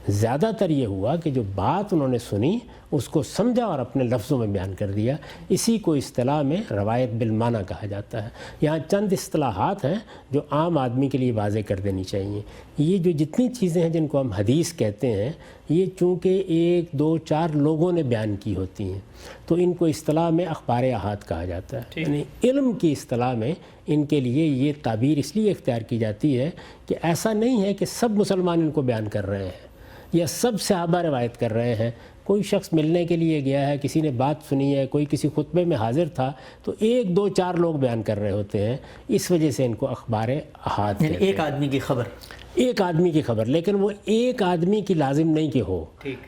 زیادہ تر یہ ہوا کہ جو بات انہوں نے سنی اس کو سمجھا اور اپنے لفظوں میں بیان کر دیا۔ اسی کو اصطلاح میں روایت بالمعنی کہا جاتا ہے۔ یہاں چند اصطلاحات ہیں جو عام آدمی کے لیے واضح کر دینی چاہیے۔ یہ جو جتنی چیزیں ہیں جن کو ہم حدیث کہتے ہیں یہ چونکہ 1 2 4 لوگوں نے بیان کی ہوتی ہیں تو ان کو اصطلاح میں اخبار احاد کہا جاتا ہے۔ یعنی علم کی اصطلاح میں ان کے لیے یہ تعبیر اس لیے اختیار کی جاتی ہے کہ ایسا نہیں ہے کہ سب مسلمان ان کو بیان کر رہے ہیں یا سب صحابہ روایت کر رہے ہیں۔ کوئی شخص ملنے کے لیے گیا ہے، کسی نے بات سنی ہے، کوئی کسی خطبے میں حاضر تھا تو 1 2 4 لوگ بیان کر رہے ہوتے ہیں، اس وجہ سے ان کو اخبار احاد یعنی ایک آدمی کی خبر، ایک آدمی کی خبر، لیکن وہ ایک آدمی کی لازم نہیں کہ ہو،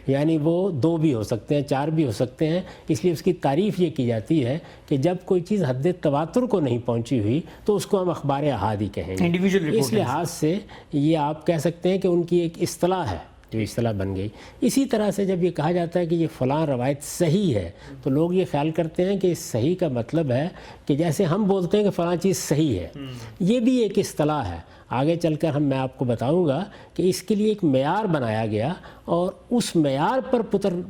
یعنی وہ 2 بھی ہو سکتے ہیں، 4 بھی ہو سکتے ہیں۔ اس لیے اس کی تعریف یہ کی جاتی ہے کہ جب کوئی چیز حد تواتر کو نہیں پہنچی ہوئی تو اس کو ہم اخبار احاد ہی کہیں گے۔ اس لحاظ سے یہ آپ کہہ سکتے ہیں کہ ان کی ایک اصطلاح ہے جو اصطلاح بن گئی۔ اسی طرح سے جب یہ کہا جاتا ہے کہ یہ فلاں روایت صحیح ہے تو لوگ یہ خیال کرتے ہیں کہ اس صحیح کا مطلب ہے کہ جیسے ہم بولتے ہیں کہ فلاں چیز صحیح ہے، یہ بھی ایک اصطلاح ہے۔ آگے چل کر میں آپ کو بتاؤں گا کہ اس کے لیے ایک معیار بنایا گیا اور اس معیار پر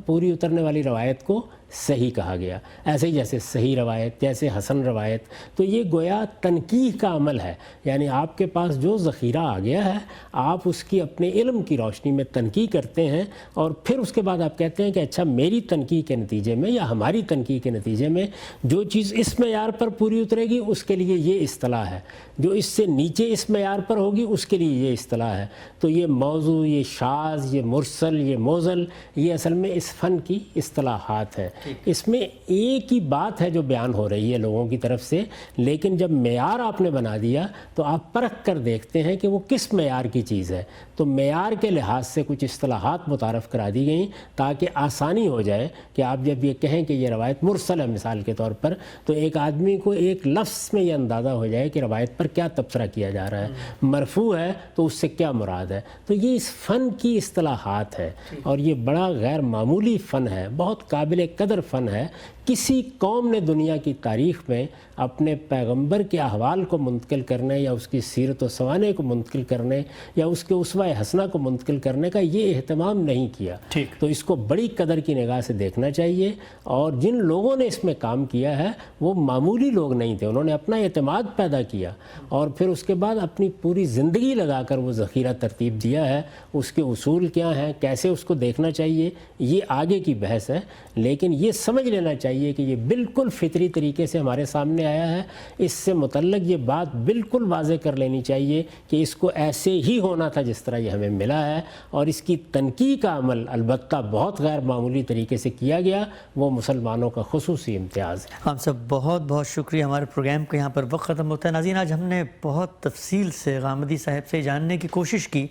پوری اترنے والی روایت کو صحیح کہا گیا۔ ایسے ہی جیسے صحیح روایت، جیسے حسن روایت، تو یہ گویا تنقیح کا عمل ہے، یعنی آپ کے پاس جو ذخیرہ آ گیا ہے آپ اس کی اپنے علم کی روشنی میں تنقیح کرتے ہیں اور پھر اس کے بعد آپ کہتے ہیں کہ اچھا میری تنقیح کے نتیجے میں یا ہماری تنقیح کے نتیجے میں جو چیز اس معیار پر پوری اترے گی اس کے لیے یہ اصطلاح ہے، جو اس سے نیچے اس معیار پر ہوگی اس کے لیے یہ اصطلاح ہے۔ تو یہ موضوع، یہ شاذ، یہ مرسل، یہ موزل، یہ اصل میں اس فن کی اصطلاحات ہیں۔ اس میں ایک ہی بات ہے جو بیان ہو رہی ہے لوگوں کی طرف سے، لیکن جب معیار آپ نے بنا دیا تو آپ پرکھ کر دیکھتے ہیں کہ وہ کس معیار کی چیز ہے۔ تو معیار کے لحاظ سے کچھ اصطلاحات متعارف کرا دی گئیں تاکہ آسانی ہو جائے کہ آپ جب یہ کہیں کہ یہ روایت مرسل ہے مثال کے طور پر تو ایک آدمی کو ایک لفظ میں یہ اندازہ ہو جائے کہ روایت پر کیا تبصرہ کیا جا رہا ہے، مرفوع ہے تو اس سے کیا مراد ہے۔ تو یہ اس فن کی اصطلاحات ہے اور یہ بڑا غیر معمولی فن ہے، بہت قابل قدر فن ہے۔ کسی قوم نے دنیا کی تاریخ میں اپنے پیغمبر کے احوال کو منتقل کرنے یا اس کی سیرت و سوانے کو منتقل کرنے یا اس کے اسوہ حسنہ کو منتقل کرنے کا یہ اہتمام نہیں کیا۔ تو اس کو بڑی قدر کی نگاہ سے دیکھنا چاہیے، اور جن لوگوں نے اس میں کام کیا ہے وہ معمولی لوگ نہیں تھے، انہوں نے اپنا اعتماد پیدا کیا اور پھر اس کے بعد اپنی پوری زندگی لگا کر وہ ذخیرہ ترتیب دیا ہے۔ اس کے اصول کیا ہیں، کیسے اس کو دیکھنا چاہیے، یہ آگے کی بحث ہے، لیکن یہ سمجھ لینا چاہیے کہ یہ بالکل فطری طریقے سے ہمارے سامنے آیا ہے۔ اس سے متعلق یہ بات بالکل واضح کر لینی چاہیے کہ اس کو ایسے ہی ہونا تھا جس طرح یہ ہمیں ملا ہے، اور اس کی تنقیح کا عمل البتہ بہت غیر معمولی طریقے سے کیا گیا، وہ مسلمانوں کا خصوصی امتیاز ہے۔ ہم سب بہت بہت شکریہ۔ ہمارے پروگرام کو یہاں پر وقت ختم ہوتا ہے۔ ناظرین، آج ہم نے بہت تفصیل سے غامدی صاحب سے جاننے کی کوشش کی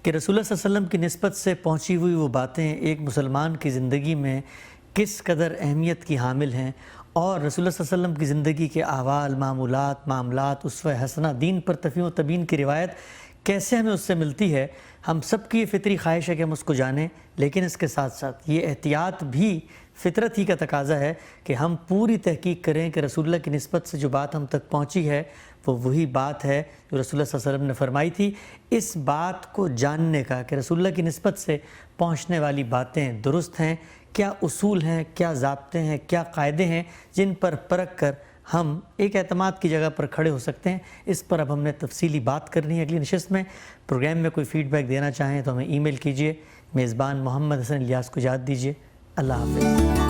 کہ رسول اللہ صلی اللہ علیہ وسلم کی نسبت سے پہنچی ہوئی وہ باتیں ایک مسلمان کی زندگی میں کس قدر اہمیت کی حامل ہیں، اور رسول اللہ صلی اللہ علیہ وسلم کی زندگی کے احوال، معمولات، معاملات، اسوہ حسنہ، دین پر تفہیم و تبیین کی روایت کیسے ہمیں اس سے ملتی ہے؟ ہم سب کی یہ فطری خواہش ہے کہ ہم اس کو جانیں، لیکن اس کے ساتھ ساتھ یہ احتیاط بھی فطرت ہی کا تقاضا ہے کہ ہم پوری تحقیق کریں کہ رسول اللہ کی نسبت سے جو بات ہم تک پہنچی ہے وہ وہی بات ہے جو رسول اللہ صلی اللہ علیہ وسلم نے فرمائی تھی۔ اس بات کو جاننے کا کہ رسول اللہ کی نسبت سے پہنچنے والی باتیں درست ہیں، کیا اصول ہیں، کیا ضابطے ہیں، کیا قاعدے ہیں جن پر پرکھ کر ہم ایک اعتماد کی جگہ پر کھڑے ہو سکتے ہیں، اس پر اب ہم نے تفصیلی بات کرنی ہے اگلی نشست میں۔ پروگرام میں کوئی فیڈ بیک دینا چاہیں تو ہمیں ای میل کیجئے۔ میزبان محمد حسن الیاس کو اجازت دیجیے۔ اللہ حافظ۔